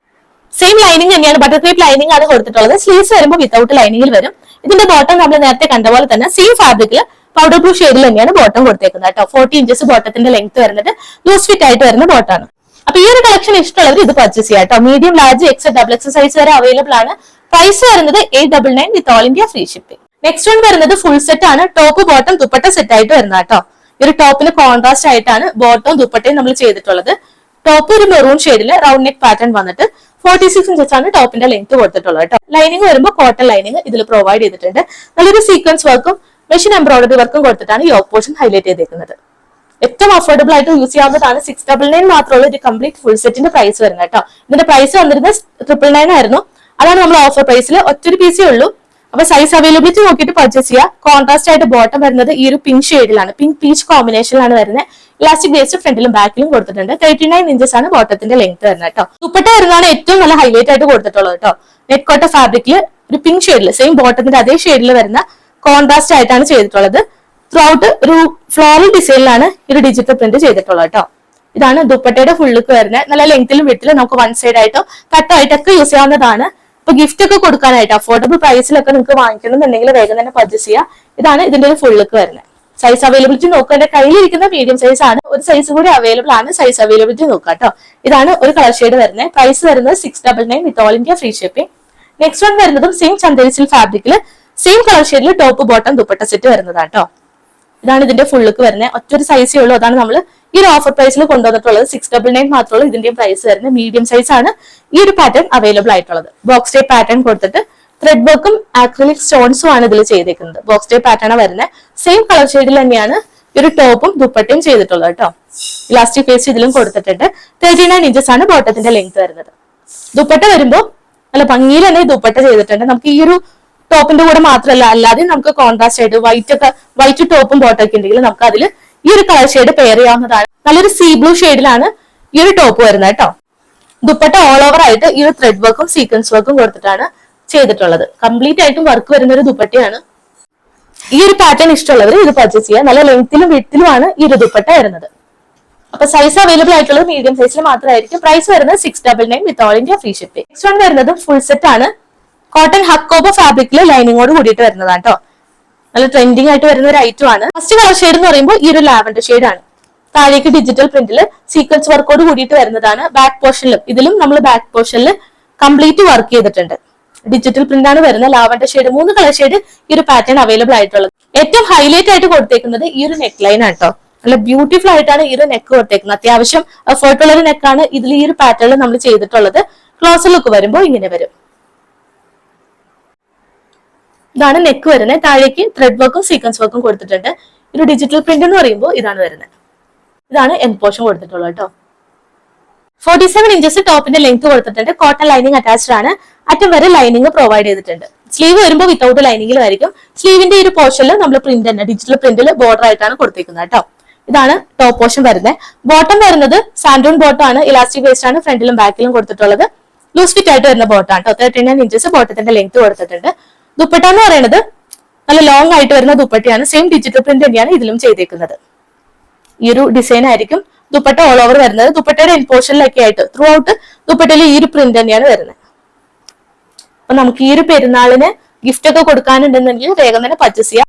Speaker 1: സെയിം ലൈനിങ് തന്നെയാണ്. ബട്ടർ ക്രേപ്പ് ലൈനിങ് ആണ് കൊടുത്തിട്ടുള്ളത്. സ്ലീവ്സ് വരുമ്പോൾ വിത്തൗട്ട് ലൈനിങ്ങിൽ വരും. ഇതിന്റെ ബോട്ടം നമ്മൾ നേരത്തെ കണ്ട പോലെ തന്നെ സെയിം ഫാബ്രിക്കിൽ പൗഡർ ബ്ലൂ ഷെയ്ഡിൽ തന്നെയാണ് ബോട്ടം കൊടുത്തേക്കുന്നത് കേട്ടോ. 40 ഇഞ്ചസ് ബോട്ടത്തിന്റെ ലെങ്ത് വരുന്നത്. ലൂസ് ഫിറ്റ് ആയിട്ട് വരുന്ന ബോട്ടാണ്. അപ്പൊ ഈ ഒരു കളക്ഷൻ ഇഷ്ടമുള്ളവർ ഇത് പർച്ചേസ് ചെയ്യാം കേട്ടോ. മീഡിയം, ലാർജ്, XXL സൈസ് വരെ അവൈലബിൾ ആണ്. പ്രൈസ് വരുന്നത് 899 with all India free shipping. Next one വരുന്നത് ഫുൾ സെറ്റ് ആണ്. ടോപ്പ് ബോട്ടം ദുപ്പട്ട സെറ്റ് ആയിട്ട് വരുന്ന കേട്ടോ. ഈ ഒരു ടോപ്പിന് കോൺട്രാസ്റ്റ് ആയിട്ടാണ് ബോട്ടവും ദുപ്പട്ടയും നമ്മൾ ചെയ്തിട്ടുള്ളത്. ടോപ്പ് ഒരു മെറൂൺ ഷെയ്ഡില് റൗണ്ട് നെക്ക് പാറ്റേൺ വന്നിട്ട് 46 ഇഞ്ചസ് ആണ് ടോപ്പിന്റെ ലെങ്ത് കൊടുത്തിട്ടുള്ളത് കേട്ടോ. ലൈനിങ് വരുമ്പോൾ കോട്ടൺ ലൈനിങ് ഇതിൽ പ്രൊവൈഡ് ചെയ്തിട്ടുണ്ട്. നല്ലൊരു സീക്വൻസ് വർക്കും മെഷീൻ എംബ്രോയിഡറി വർക്കും കൊടുത്തിട്ടാണ് ഈ യോക്ക് പോർഷൻ ഹൈലൈറ്റ് ചെയ്തേക്കുന്നത്. ഏറ്റവും അഫോർഡബിൾ ആയിട്ട് യൂസ് ചെയ്യാവുന്നതാണ്. 699 മാത്രമുള്ള ഒരു കംപ്ലീറ്റ് ഫുൾ സെറ്റിന്റെ പ്രൈസ് വരുന്നത് കേട്ടോ. ഇതിന്റെ പ്രൈസ് വന്നിരുന്നത് 999 ആയിരുന്നു. അതാണ് നമ്മൾ ഓഫർ പ്രൈസിൽ ഒറ്റൊരു പീസേ ഉള്ളൂ. അപ്പൊ സൈസ് അവൈലബിലിറ്റി നോക്കിയിട്ട് പർച്ചേസ് ചെയ്യുക. കോൺട്രാസ്റ്റ് ആയിട്ട് ബോട്ടം വരുന്നത് ഈ ഒരു പിങ്ക് ഷെയ്ഡിലാണ്. പിങ്ക് പീച്ച് കോമ്പിനേഷനിലാണ് വരുന്നത്. ഇലാസ്റ്റിക് ബേസ് ഫ്രണ്ടിലും ബാക്കിലും കൊടുത്തിട്ടുണ്ട്. 39 ഇഞ്ചസ് ആണ് ബോട്ടത്തിന്റെ ലെങ്ത് വരുന്നത് കേട്ടോ. ദുപ്പട്ട വരുന്നതാണ് ഏറ്റവും നല്ല ഹൈലൈറ്റ് ആയിട്ട് കൊടുത്തിട്ടുള്ളത് കേട്ടോ. നെറ്റ് കോട്ട ഫാബ്രിക്കിൽ ഒരു പിങ്ക് ഷെയ്ഡിൽ സെയിം ബോട്ടത്തിന്റെ അതേ ഷെയ്ഡിൽ വരുന്ന കോൺട്രാസ്റ്റ് ആയിട്ടാണ് ചെയ്തിട്ടുള്ളത്. ത്രൂ ഔട്ട് ഒരു ഫ്ലോറൽ ഡിസൈനിലാണ് ഒരു ഡിജിറ്റൽ പ്രിന്റ് ചെയ്തിട്ടുള്ളത് കേട്ടോ. ഇതാണ് ദുപ്പട്ടയുടെ ഫുൾ ലുക്ക് വരുന്നത്. നല്ല ലെങ്ത്തിലും വിട്ടിലും നമുക്ക് വൺ സൈഡ് ആയിട്ടോ കട്ടോ ആയിട്ടൊക്കെ യൂസ് ചെയ്യാവുന്നതാണ്. ഇപ്പൊ ഗിഫ്റ്റ് ഒക്കെ കൊടുക്കാനായിട്ട് അഫോർഡബിൾ പ്രൈസിലൊക്കെ നിങ്ങൾക്ക് വാങ്ങിക്കണമെന്നുണ്ടെങ്കിൽ വേഗം തന്നെ പർച്ചേസ് ചെയ്യുക. ഇതാണ് ഇതിന്റെ ഒരു ഫുൾ ലുക്ക് വരുന്നത്. സൈസ് അവൈലബിലിറ്റി നോക്കുക. എന്റെ കയ്യിലിരിക്കുന്ന മീഡിയം സൈസ് ആണ്. ഒരു സൈസ് കൂടി അവൈലബിൾ ആണ്. സൈസ് അവൈലബിലിറ്റി നോക്കുക കേട്ടോ. ഇതാണ് ഒരു കളർ ഷെയ്ഡ് വരുന്നത്. പ്രൈസ് വരുന്നത് 699 with all India free shipping. Next one വരുന്നതും സെയിം ചന്ദേരി സിൽക്ക് ഫാബ്രിക്കിൽ സെയിം കളർ ഷെയ്ഡിൽ ടോപ്പ് ബോട്ടം ദുപ്പട്ട സെറ്റ് വരുന്നതാണ് കേട്ടോ. ഇതാണ് ഇതിന്റെ ഫുൾ ലുക്ക് വരുന്നത്. ഒറ്റൊരു സൈസേ ഉള്ളൂ. അതാണ് നമ്മൾ ഈ ഒരു ഓഫർ പ്രൈസിൽ കൊണ്ടുവന്നിട്ടുള്ളത്. 699 മാത്രമുള്ള ഇതിന്റെ പ്രൈസ് വരുന്നത്. മീഡിയം സൈസ് ആണ് ഈ ഒരു പാറ്റേൺ അവൈലബിൾ ആയിട്ടുള്ളത്. ബോക്സ് ടൈപ്പ് പാറ്റേൺ കൊടുത്തിട്ട് ത്രെഡ് വർക്കും ആക്രിലിക് സ്റ്റോൺസും ആണ് ഇതിൽ ചെയ്തേക്കുന്നത്. ബോക്സ് ടൈപ്പ് പാറ്റേൺ വരുന്നത്. സെയിം കളർ ഷെയ്ഡിൽ തന്നെയാണ് ഒരു ടോപ്പും ദുപ്പട്ടയും ചെയ്തിട്ടുള്ളത് കേട്ടോ. ഇലാസ്റ്റിക് പേസ്റ്റ് ഇതിലും കൊടുത്തിട്ടുണ്ട്. 39 ഇഞ്ചസ് ആണ് ബോട്ടത്തിന്റെ ലെങ്ത് വരുന്നത്. ദുപ്പട്ട വരുമ്പോ നല്ല ഭംഗിയിൽ തന്നെ ദുപ്പട്ട ചെയ്തിട്ടുണ്ട്. നമുക്ക് ഈ ഒരു ടോപ്പിന്റെ കൂടെ മാത്രമല്ല, അല്ലാതെ നമുക്ക് കോൺട്രാസ്റ്റ് ആയിട്ട് വൈറ്റ് ടോപ്പും ബോട്ടൊക്കെ ഉണ്ടെങ്കിൽ നമുക്ക് അതിൽ ഈ ഒരു കളർ ഷെയ്ഡ് പെയർ ചെയ്യാവുന്നതാണ്. നല്ലൊരു സീ ബ്ലൂ ഷെയ്ഡിലാണ് ഈ ഒരു ടോപ്പ് വരുന്നത് കേട്ടോ. ദുപ്പട്ട ഓൾ ഓവർ ആയിട്ട് ഈ ഒരു ത്രെഡ് വർക്കും സീക്വൻസ് വർക്കും കൊടുത്തിട്ടാണ് ചെയ്തിട്ടുള്ളത്. കംപ്ലീറ്റ് ആയിട്ടും വർക്ക് വരുന്ന ഒരു ദുപ്പട്ടയാണ്. ഈ ഒരു പാറ്റേൺ ഇഷ്ടമുള്ളവർ ഇത് പർച്ചേസ് ചെയ്യുക. നല്ല ലെങ്ത്തിലും വിഡ്ത്തിലുമാണ് ഈ ഒരു ദുപ്പട്ട വരുന്നത്. അപ്പൊ സൈസ് അവൈലബിൾ ആയിട്ടുള്ളത് മീഡിയം സൈസിൽ മാത്രമായിരിക്കും. പ്രൈസ് വരുന്നത് 699 with all India free shipping. Next one വരുന്നത് ഫുൾ സെറ്റ് ആണ്. കോട്ടൺ ഹക്കോബ ഫാബ്രിക്കിൽ ലൈനിങ്ങോട് കൂടിയിട്ട് വരുന്നതാണ് കേട്ടോ. നല്ല ട്രെൻഡിങ് ആയിട്ട് വരുന്ന ഒരു ഐറ്റം ആണ്. ഫസ്റ്റ് കളർ ഷെയ്ഡ് എന്ന് പറയുമ്പോൾ ഈ ഒരു ലാവൻഡർ ഷെയ്ഡ് ആണ്. താഴേക്ക് ഡിജിറ്റൽ പ്രിന്റിൽ സീക്വൻസ് വർക്കോട് കൂടിയിട്ട് വരുന്നതാണ്. ബാക്ക് പോർഷനിലും ഇതിലും നമ്മൾ ബാക്ക് പോർഷനിൽ കംപ്ലീറ്റ് വർക്ക് ചെയ്തിട്ടുണ്ട്. ഡിജിറ്റൽ പ്രിന്റ് ആണ് വരുന്ന ലാവൻഡർ ഷെയ്ഡ്. 3 കളർ ഷെയ്ഡ് ഈ ഒരു പാറ്റേൺ അവൈലബിൾ ആയിട്ടുള്ളത്. ഏറ്റവും ഹൈലൈറ്റ് ആയിട്ട് കൊടുത്തേക്കുന്നത് ഈ ഒരു നെക്ക് ലൈൻ ആണ് കേട്ടോ. നല്ല ബ്യൂട്ടിഫുൾ ആയിട്ടാണ് ഈ ഒരു നെക്ക് കൊടുത്തേക്കുന്നത്. അത്യാവശ്യം എഫേർട്ട് ഉള്ള ഒരു നെക്കാണ് ഇതിൽ ഈ ഒരു പാറ്റേണിൽ നമ്മൾ ചെയ്തിട്ടുള്ളത്. ക്ലോസർ ലുക്ക് വരുമ്പോൾ ഇങ്ങനെ വരും. ഇതാണ് നെക്ക് വരുന്നത്. താഴേക്ക് ത്രെഡ് വർക്കും സീക്വൻസ് വർക്കും കൊടുത്തിട്ടുണ്ട്. ഒരു ഡിജിറ്റൽ പ്രിന്റ് എന്ന് പറയുമ്പോൾ ഇതാണ് വരുന്നത്. ഇതാണ് എൻഡ് പോർഷൻ കൊടുത്തിട്ടുള്ളത് കേട്ടോ. 47 ഇഞ്ചസ് ടോപ്പിന്റെ ലെങ്ത് കൊടുത്തിട്ടുണ്ട്. കോട്ടൺ ലൈനിങ് അറ്റാച്ച്ഡ് ആണ്. അറ്റം വരെ ലൈനിങ് പ്രൊവൈഡ് ചെയ്തിട്ടുണ്ട്. സ്ലീവ് വരുമ്പോൾ വിത്തൗട്ട് ലൈനിങ്ങിലായിരിക്കും. സ്ലീവിന്റെ ഒരു പോർഷനിൽ നമ്മൾ പ്രിന്റ് തന്നെ ഡിജിറ്റൽ പ്രിന്റിൽ ബോർഡർ ആയിട്ടാണ് കൊടുത്തിരിക്കുന്നത് കേട്ടോ. ഇതാണ് ടോപ്പ് പോർഷൻ വരുന്നത്. ബോട്ടം വരുന്നത് സാൻഡൂൺ ബോട്ടം ആണ്. ഇലാസ്റ്റിക് വേസ്റ്റ് ആണ് ഫ്രണ്ടിലും ബാക്കിലും കൊടുത്തിട്ടുള്ളത്. ലൂസ് ഫിറ്റ് ആയിട്ട് വരുന്ന ബോട്ടം ആണ് കേട്ടോ. 39 ഇഞ്ചസ് ബോട്ടത്തിന്റെ ലെങ്ത് കൊടുത്തിട്ടുണ്ട്. ദുപ്പട്ട എന്ന് പറയുന്നത് നല്ല ലോങ് ആയിട്ട് വരുന്ന ദുപ്പട്ടയാണ്. സെയിം ഡിജിറ്റൽ പ്രിന്റ് തന്നെയാണ് ഇതിലും ചെയ്തേക്കുന്നത്. ഈ ഒരു ഡിസൈൻ ആയിരിക്കും ദുപ്പട്ട ഓൾ ഓവർ വരുന്നത്. ദുപ്പട്ടയുടെ എൻ പോർഷനിലൊക്കെ ആയിട്ട് ത്രൂ ഔട്ട് ദുപ്പട്ടയിൽ ഈ ഒരു പ്രിന്റ് തന്നെയാണ് വരുന്നത്. അപ്പൊ നമുക്ക് ഈ ഒരു പെരുന്നാളിന് ഗിഫ്റ്റ് ഒക്കെ കൊടുക്കാനുണ്ടെന്നുണ്ടെങ്കിൽ വേഗം തന്നെ പർച്ചേസ് ചെയ്യാം.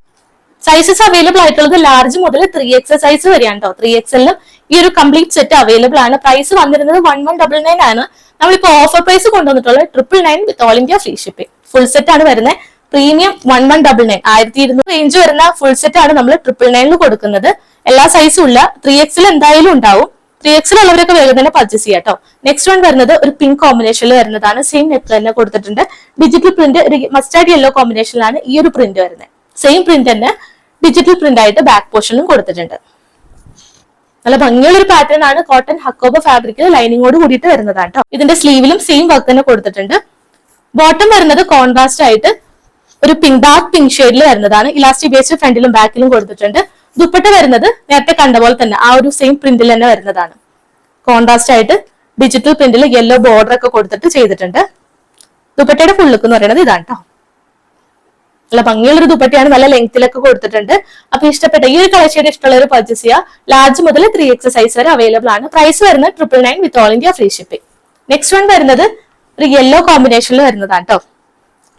Speaker 1: സൈസസ് അവൈലബിൾ ആയിട്ടുള്ളത് ലാർജ് മുതൽ 3XL സൈസ് വരെയാണ് കേട്ടോ. 3XLലും ഈ ഒരു കംപ്ലീറ്റ് സെറ്റ് അവൈലബിൾ ആണ്. പ്രൈസ് വന്നിരുന്നത് 1199 ആണ്. നമ്മളിപ്പോ ഓഫർ പ്രൈസ് കൊണ്ടുവന്നിട്ടുള്ളത് 999 with all India free shipping. Full set ആണ് വരുന്നത്. പ്രീമിയം 1199 1200 റേഞ്ച് വരുന്ന ഫുൾ സെറ്റ് ആണ് നമ്മൾ 999 കൊടുക്കുന്നത്. എല്ലാ സൈസും ഇല്ല. 3XL എന്തായാലും ഉണ്ടാവും. 3XL ഉള്ളവരൊക്കെ വേഗം തന്നെ പർച്ചേസ് ചെയ്യാം കേട്ടോ. നെക്സ്റ്റ് വൺ വരുന്നത് ഒരു പിങ്ക് കോമ്പിനേഷനിൽ വരുന്നതാണ്. സെയിം നെക്ക് തന്നെ കൊടുത്തിട്ടുണ്ട്. ഡിജിറ്റൽ പ്രിന്റ് ഒരു മസ്റ്റാർഡ് യെല്ലോ കോമ്പിനേഷനിലാണ് ഈ ഒരു പ്രിന്റ് വരുന്നത്. സെയിം പ്രിന്റ് തന്നെ ഡിജിറ്റൽ പ്രിന്റ് ആയിട്ട് ബാക്ക് പോർഷനിലും കൊടുത്തിട്ടുണ്ട്. നല്ല ഭംഗിയുള്ള ഒരു പാറ്റേൺ ആണ്. കോട്ടൺ ഹക്കോബ ഫാബ്രിക്കിൽ ലൈനിങ്ങോട് കൂടിയിട്ട് വരുന്നതാണ് കേട്ടോ. ഇതിന്റെ സ്ലീവിലും സെയിം വർക്ക് തന്നെ കൊടുത്തിട്ടുണ്ട്. ബോട്ടം വരുന്നത് കോൺട്രാസ്റ്റ് ആയിട്ട് ഒരു ഡാർക്ക് പിങ്ക് ഷെയ്ഡിൽ വരുന്നതാണ്. ഇലാസ്റ്റിക് ബേസ് ഫ്രണ്ടിലും ബാക്കിലും കൊടുത്തിട്ടുണ്ട്. ദുപ്പട്ട വരുന്നത് നേരത്തെ കണ്ട പോലെ തന്നെ ആ ഒരു സെയിം പ്രിന്റിൽ തന്നെ വരുന്നതാണ്. കോൺട്രാസ്റ്റ് ആയിട്ട് ഡിജിറ്റൽ പ്രിന്റിൽ യെല്ലോ ബോർഡർ ഒക്കെ കൊടുത്തിട്ട് ചെയ്തിട്ടുണ്ട്. ദുപ്പട്ടയുടെ ഫുൾ ലുക്ക് എന്ന് പറയുന്നത് ഇതാണ് കേട്ടോ. നല്ല ഭംഗിയുള്ളൊരു ദുപ്പട്ടയാണ്. നല്ല ലെങ്ത്തിലൊക്കെ കൊടുത്തിട്ടുണ്ട്. അപ്പൊ ഇഷ്ടപ്പെട്ട ഈ ഒരു കളർ ഷെയ്ഡ് ഇഷ്ടമുള്ളവർ പർച്ചേസ് ചെയ്യുക. ലാർജ് മുതൽ 3XL സൈസ് വരെ അവൈലബിൾ ആണ്. പ്രൈസ് വരുന്നത് 999 with all India free shipping. Next one വരുന്നത് ഒരു യെല്ലോ കോമ്പിനേഷനിൽ വരുന്നതാണ് കേട്ടോ.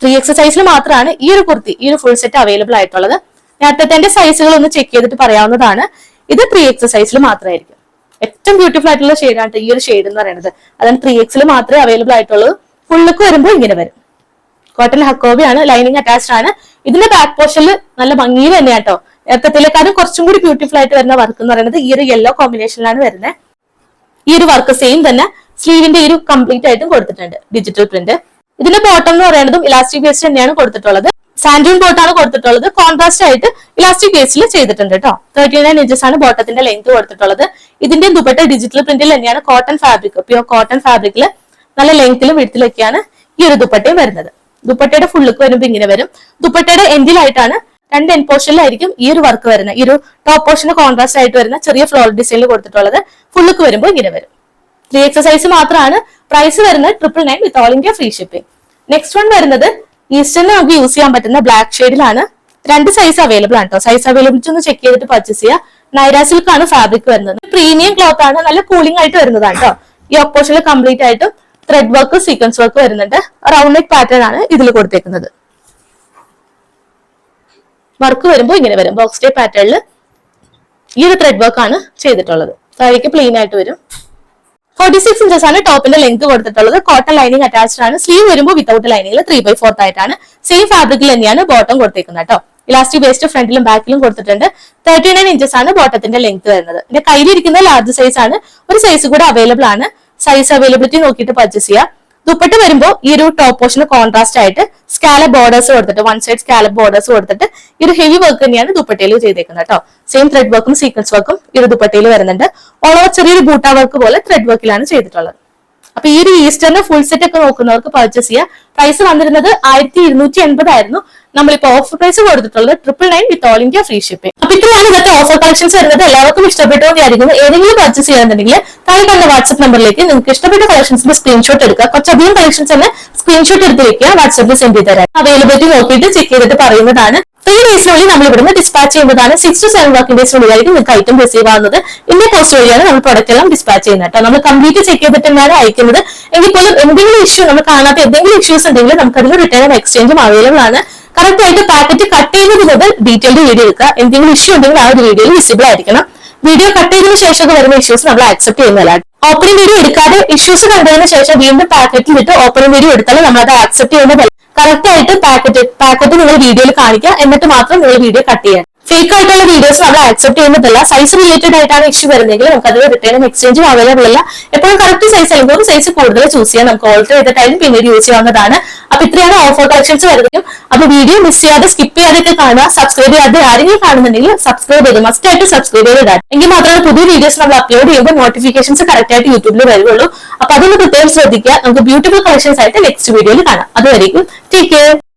Speaker 1: 3XL സൈസിൽ മാത്രമാണ് ഈ ഒരു കുർത്തി ഈ ഒരു ഫുൾ സെറ്റ് അവൈലബിൾ ആയിട്ടുള്ളത്. നേരത്തെ സൈസുകൾ ഒന്ന് ചെക്ക് ചെയ്തിട്ട് പറയാവുന്നതാണ്. ഇത് 3XL സൈസിൽ മാത്രമായിരിക്കും. ഏറ്റവും ബ്യൂട്ടിഫുൾ ആയിട്ടുള്ള ഷെയ്ഡാണ് ഈ ഒരു ഷെയ്ഡ് എന്ന് പറയുന്നത്. അതാണ് 3XL മാത്രമേ അവൈലബിൾ ആയിട്ടുള്ളൂ. ഫുൾ ലുക്ക് വരുമ്പോൾ ഇങ്ങനെ വരും. കോട്ടൺ ഹക്കോബയാണ്. ലൈനിങ് അറ്റാച്ച്ഡ് ആണ്. ഇതിന്റെ ബാക്ക് പോർഷനിൽ നല്ല ഭംഗിയിൽ തന്നെയാണ് കേട്ടോ. നേരത്തേക്കാളും കുറച്ചും കൂടി ബ്യൂട്ടിഫുൾ ആയിട്ട് വരുന്ന വർക്ക് എന്ന് പറയുന്നത് ഈ ഒരു യെല്ലോ കോമ്പിനേഷനിലാണ് വരുന്നത്. ഈ ഒരു വർക്ക് സെയിം തന്നെ സ്ലീവിന്റെ ഒരു കംപ്ലീറ്റ് ആയിട്ടും കൊടുത്തിട്ടുണ്ട്. Digital print. ഇതിന്റെ ബോട്ടം എന്ന് പറയുന്നതും ഇലാസ്റ്റിക് ബേസ് തന്നെയാണ് കൊടുത്തിട്ടുള്ളത്. സാൻഡൂൺ ബോട്ടാണ് കൊടുത്തിട്ടുള്ളത്. കോൺട്രാസ്റ്റ് ആയിട്ട് ഇലാസ്റ്റിക് ബേസിൽ ചെയ്തിട്ടുണ്ട് കേട്ടോ. 39 ഇഞ്ചസ് ആണ് ബോട്ടത്തിന്റെ ലെങ്ത് കൊടുത്തിട്ടുള്ളത്. ഇതിന്റെ ദുപ്പട്ട ഡിജിറ്റൽ പ്രിന്റിൽ തന്നെയാണ്. കോട്ടൺ ഫാബ്രിക്, പ്യൂർ കോട്ടൺ ഫാബ്രിക്കിൽ നല്ല ലെങ്ത്തിലും വിഡ്ത്തിലൊക്കെയാണ് ഈ ഒരു ദുപ്പട്ടയും വരുന്നത്. ദുപ്പട്ടയുടെ ഫുൾ ലുക്ക് വരുമ്പോൾ ഇങ്ങനെ വരും. ദുപ്പട്ടയുടെ എൻഡിലായിട്ടാണ് 2 എൻഡ് പോർഷനിലായിരിക്കും ഈ ഒരു വർക്ക് വരുന്നത്. ഈ ഒരു ടോപ്പ് പോർഷന് കോൺട്രാസ്റ്റ് ആയിട്ട് വരുന്ന ചെറിയ ഫ്ലോറൽ ഡിസൈനിൽ കൊടുത്തിട്ടുള്ളത്. ഫുൾ ലുക്ക് വരുമ്പോൾ ഇങ്ങനെ വരും. 3XL സൈസ് മാത്രമാണ്. പ്രൈസ് വരുന്നത് 999 with all India free shipping. Next one വരുന്നത് ഈസ്റ്ററിന് നമുക്ക് യൂസ് ചെയ്യാൻ പറ്റുന്ന ബ്ലാക്ക് ഷെയ്ഡിലാണ്. 2 സൈസ് അവൈലബിൾ ആണ് കേട്ടോ. സൈസ് അവൈലബിലിറ്റി ഒന്ന് ചെക്ക് ചെയ്തിട്ട് പർച്ചേസ് ചെയ്യുക. നൈര സിൽക്ക് ആണ് ഫാബ്രിക് വരുന്നത്. പ്രീമിയം ക്ലോത്ത് ആണ്. നല്ല കൂളിംഗ് ആയിട്ട് വരുന്നതാണ് കേട്ടോ. ഈ ഓപ്പോഷനിൽ കംപ്ലീറ്റ് ആയിട്ടും ത്രെഡ് വർക്ക് സീക്വൻസ് വർക്ക് വരുന്നുണ്ട്. റൗണ്ട് നെക്ക് പാറ്റേൺ ആണ് ഇതിൽ കൊടുത്തേക്കുന്നത്. വർക്ക് വരുമ്പോൾ ഇങ്ങനെ വരും. ബോക്സ് ടൈപ്പ് പാറ്റേണിൽ ഈ ഒരു ത്രെഡ് വർക്ക് ആണ് ചെയ്തിട്ടുള്ളത്. താഴേക്ക് പ്ലെയിൻ ആയിട്ട് വരും. 46 ഇഞ്ചസ് ആണ് ടോപ്പിന്റെ ലെങ്ത് കൊടുത്തിട്ടുള്ളത്. കോട്ടൺ ലൈനിങ് അറ്റാച്ച്ഡ് ആണ്. സ്ലീവ് വരുമ്പോൾ വിത്തൗട്ട് ലൈനിങ്ങിൽ 3/4 ആയിട്ടാണ്. സെയിം ഫാബ്രിക്കിൽ തന്നെയാണ് ബോട്ടം കൊടുത്തേക്കുന്നത് കേട്ടോ. ഇലാസ്റ്റിക് വേസ്റ്റ് ഫ്രണ്ടിലും ബാക്കിലും കൊടുത്തിട്ടുണ്ട്. 39 ഇഞ്ചസ് ആണ് ബോട്ടത്തിന്റെ ലെങ്ത് വരുന്നത്. എന്റെ കയ്യിലിരിക്കുന്ന ലാർജ് സൈസ് ആണ്. ഒരു സൈസ് കൂടെ അവൈലബിൾ ആണ്. സൈസ് അവൈലബിലിറ്റി നോക്കിയിട്ട് പർച്ചേസ് ചെയ്യുക. ദുപ്പട്ട വരുമ്പോൾ ഈ ഒരു ടോപ്പ് പോർഷന് കോൺട്രാസ്റ്റ് ആയിട്ട് സ്കാലപ്പ് ബോർഡേഴ്സ് കൊടുത്തിട്ട് വൺ സൈഡ് സ്കാലപ്പ് ബോർഡേഴ്സ് കൊടുത്തിട്ട് ഈ ഒരു ഹെവി വർക്ക് തന്നെയാണ് ദുപ്പട്ടയിൽ ചെയ്തേക്കുന്നത് കേട്ടോ. സെയിം ത്രെഡ് വർക്കും സീക്വൻസ് വർക്കും ഈ ഒരു ദുപ്പട്ടയിൽ വരുന്നുണ്ട്. ഓൾ ഓവർ ചെറിയൊരു ബൂട്ട വർക്ക് പോലെ ത്രെഡ് വർക്കിലാണ് ചെയ്തിട്ടുള്ളത്. അപ്പൊ ഈ ഒരു ഈസ്റ്ററിന് ഫുൾ സെറ്റ് ഒക്കെ നോക്കുന്നവർക്ക് പർച്ചേസ് ചെയ്യാം. പ്രൈസ് വന്നിരുന്നത് 1280 ആയിരുന്നു. നമ്മളിപ്പോ ഓഫർ പ്രൈസ് കൊടുത്തിട്ടുള്ളത് 999 with all India free shipping. അപ്പൊ ഇത്രയാണ് ഇന്നത്തെ ഓഫർ കളക്ഷൻസ് വരുന്നത്. എല്ലാവർക്കും ഇഷ്ടപ്പെട്ടു വിചാരിക്കുന്നു. ഏതെങ്കിലും പർച്ചേസ് ചെയ്യാന്നുണ്ടെങ്കിൽ താഴെ കണ്ട വാട്സ്ആപ്പ് നമ്പറിലേക്ക് നിങ്ങൾക്ക് ഇഷ്ടപ്പെട്ട കളക്ഷൻസിന്റെ സ്ക്രീൻഷോട്ട് എടുക്കുക. കുറച്ചധികം കളക്ഷൻസ് തന്നെ സ്ക്രീൻഷോട്ട് എടുത്ത് വെക്കുക, വാട്സ്ആപ്പിൽ സെൻഡ് ചെയ്ത് തരാം. അവൈലബിലിറ്റി നോക്കിയിട്ട് ചെക്ക് ചെയ്തിട്ട് പറയുന്നതാണ്. 3 ഡേയ്സിനുള്ളിൽ നമ്മൾ ഇവിടുന്ന് ഡിസ്പാച്ച് ചെയ്യുന്നതാണ്. 6 to 7 വർക്കിംഗ് ഡേയ്സിനുള്ളിലായിരിക്കും നിങ്ങൾക്ക് ഐറ്റം റിസീവ് ആവുന്നത്. ഇന്ത്യ പോസ്റ്റ് വഴിയാണ് നമ്മൾ പ്രൊഡക്റ്റ് എല്ലാം ഡിസ്പാച്ച് ചെയ്യുന്നത് കേട്ടോ. നമ്മൾ കംപ്ലീറ്റ് ചെക്ക് ചെയ്തിട്ട് തന്നെയാണ് അയക്കുന്നത്. എങ്കിൽ പോലും എന്തെങ്കിലും ഇഷ്യൂ നമ്മൾ കാണാത്ത എന്തെങ്കിലും ഇഷ്യൂസ് ഉണ്ടെങ്കിൽ നമുക്ക് അതിന് റിട്ടേൺ എക്സ്ചേഞ്ചും അവൈലബിൾ ആണ്. കറക്റ്റ് ആയിട്ട് പാക്കറ്റ് കട്ട് ചെയ്യുന്നത് മുതൽ ഡീറ്റെയിൽഡ് വീഡിയോ എടുക്കുക. എന്തെങ്കിലും ഇഷ്യൂ ഉണ്ടെങ്കിൽ ആ ഒരു വീഡിയോയിൽ വിസിബിൾ ആയിരിക്കണം. വീഡിയോ കട്ട് ചെയ്തതിനു ശേഷം വരുന്ന ഇഷ്യൂസ് നമ്മൾ ആക്സെപ്റ്റ് ചെയ്യുന്നതല്ല. ഓപ്പണിംഗ് വീഡിയോ എടുക്കാതെ ഇഷ്യൂസ് കണ്ടതിന് ശേഷം വീണ്ടും പാക്കറ്റിൽ ഇട്ട് ഓപ്പണിംഗ് വീഡിയോ എടുത്താൽ നമ്മൾ അത് ആക്സെപ്റ്റ് ചെയ്യുന്നതല്ല. കറക്റ്റ് ആയിട്ട് പാക്കറ്റ് നിങ്ങൾ വീഡിയോയിൽ കാണിക്കുക, എന്നിട്ട് മാത്രം നിങ്ങൾ വീഡിയോ കട്ട് ചെയ്യാൻ. ഫേക്ക് ആയിട്ടുള്ള വീഡിയോസ് നമ്മൾ ആക്സെപ്റ്റ് ചെയ്യുന്നതല്ല. സൈസ് റിലേറ്റഡ് ആയിട്ടാണ് ഇഷ്യൂ വരുന്നതെങ്കിൽ നമുക്ക് അത് റിട്ടേണും എക്സ്ചേഞ്ചും അവൈലബിൾ അല്ല. എപ്പോഴും കറക്റ്റ് സൈസ് അല്ലെങ്കിൽ ഒരു സൈസ് കൂടുതൽ ചൂസ് ചെയ്യാൻ നമുക്ക് ഓൾട്ടർ ചെയ്തിട്ടായാലും പിന്നീട് യൂസ് ചെയ്യാവുന്നതാണ്. അപ്പൊ ഇത്രയാണ് ഓഫർ കളക്ഷൻസ് വരുന്നത്. അപ്പൊ വീഡിയോ മിസ് ചെയ്യാതെ സ്കിപ്പ് ചെയ്യാതൊക്കെ കാണുക. സബ്സ്ക്രൈബ് ചെയ്യാതെ ആരെങ്കിലും കാണുന്നുണ്ടെങ്കിൽ സബ്സ്ക്രൈബ് ചെയ്ത് മസ്റ്റ് ആയിട്ട് സബ്സ്ക്രൈബ് ചെയ്തിടാം. എങ്കിൽ മാത്രമേ പുതിയ വീഡിയോസ് നമ്മൾ അപ്ലോഡ് ചെയ്യുമ്പോൾ നോട്ടിഫിക്കേഷൻസ് കറക്റ്റ് ആയിട്ട് യൂട്യൂബിൽ വരുള്ളൂ. അപ്പൊ അതൊന്ന് പ്രത്യേകം ശ്രദ്ധിക്കുക. നമുക്ക് ബ്യൂട്ടിഫുൾ കളക്ഷൻസ് ആയിട്ട് നെക്സ്റ്റ് വീഡിയോയിൽ കാണാം. അതുവരെയും ടേക്ക് കെയർ.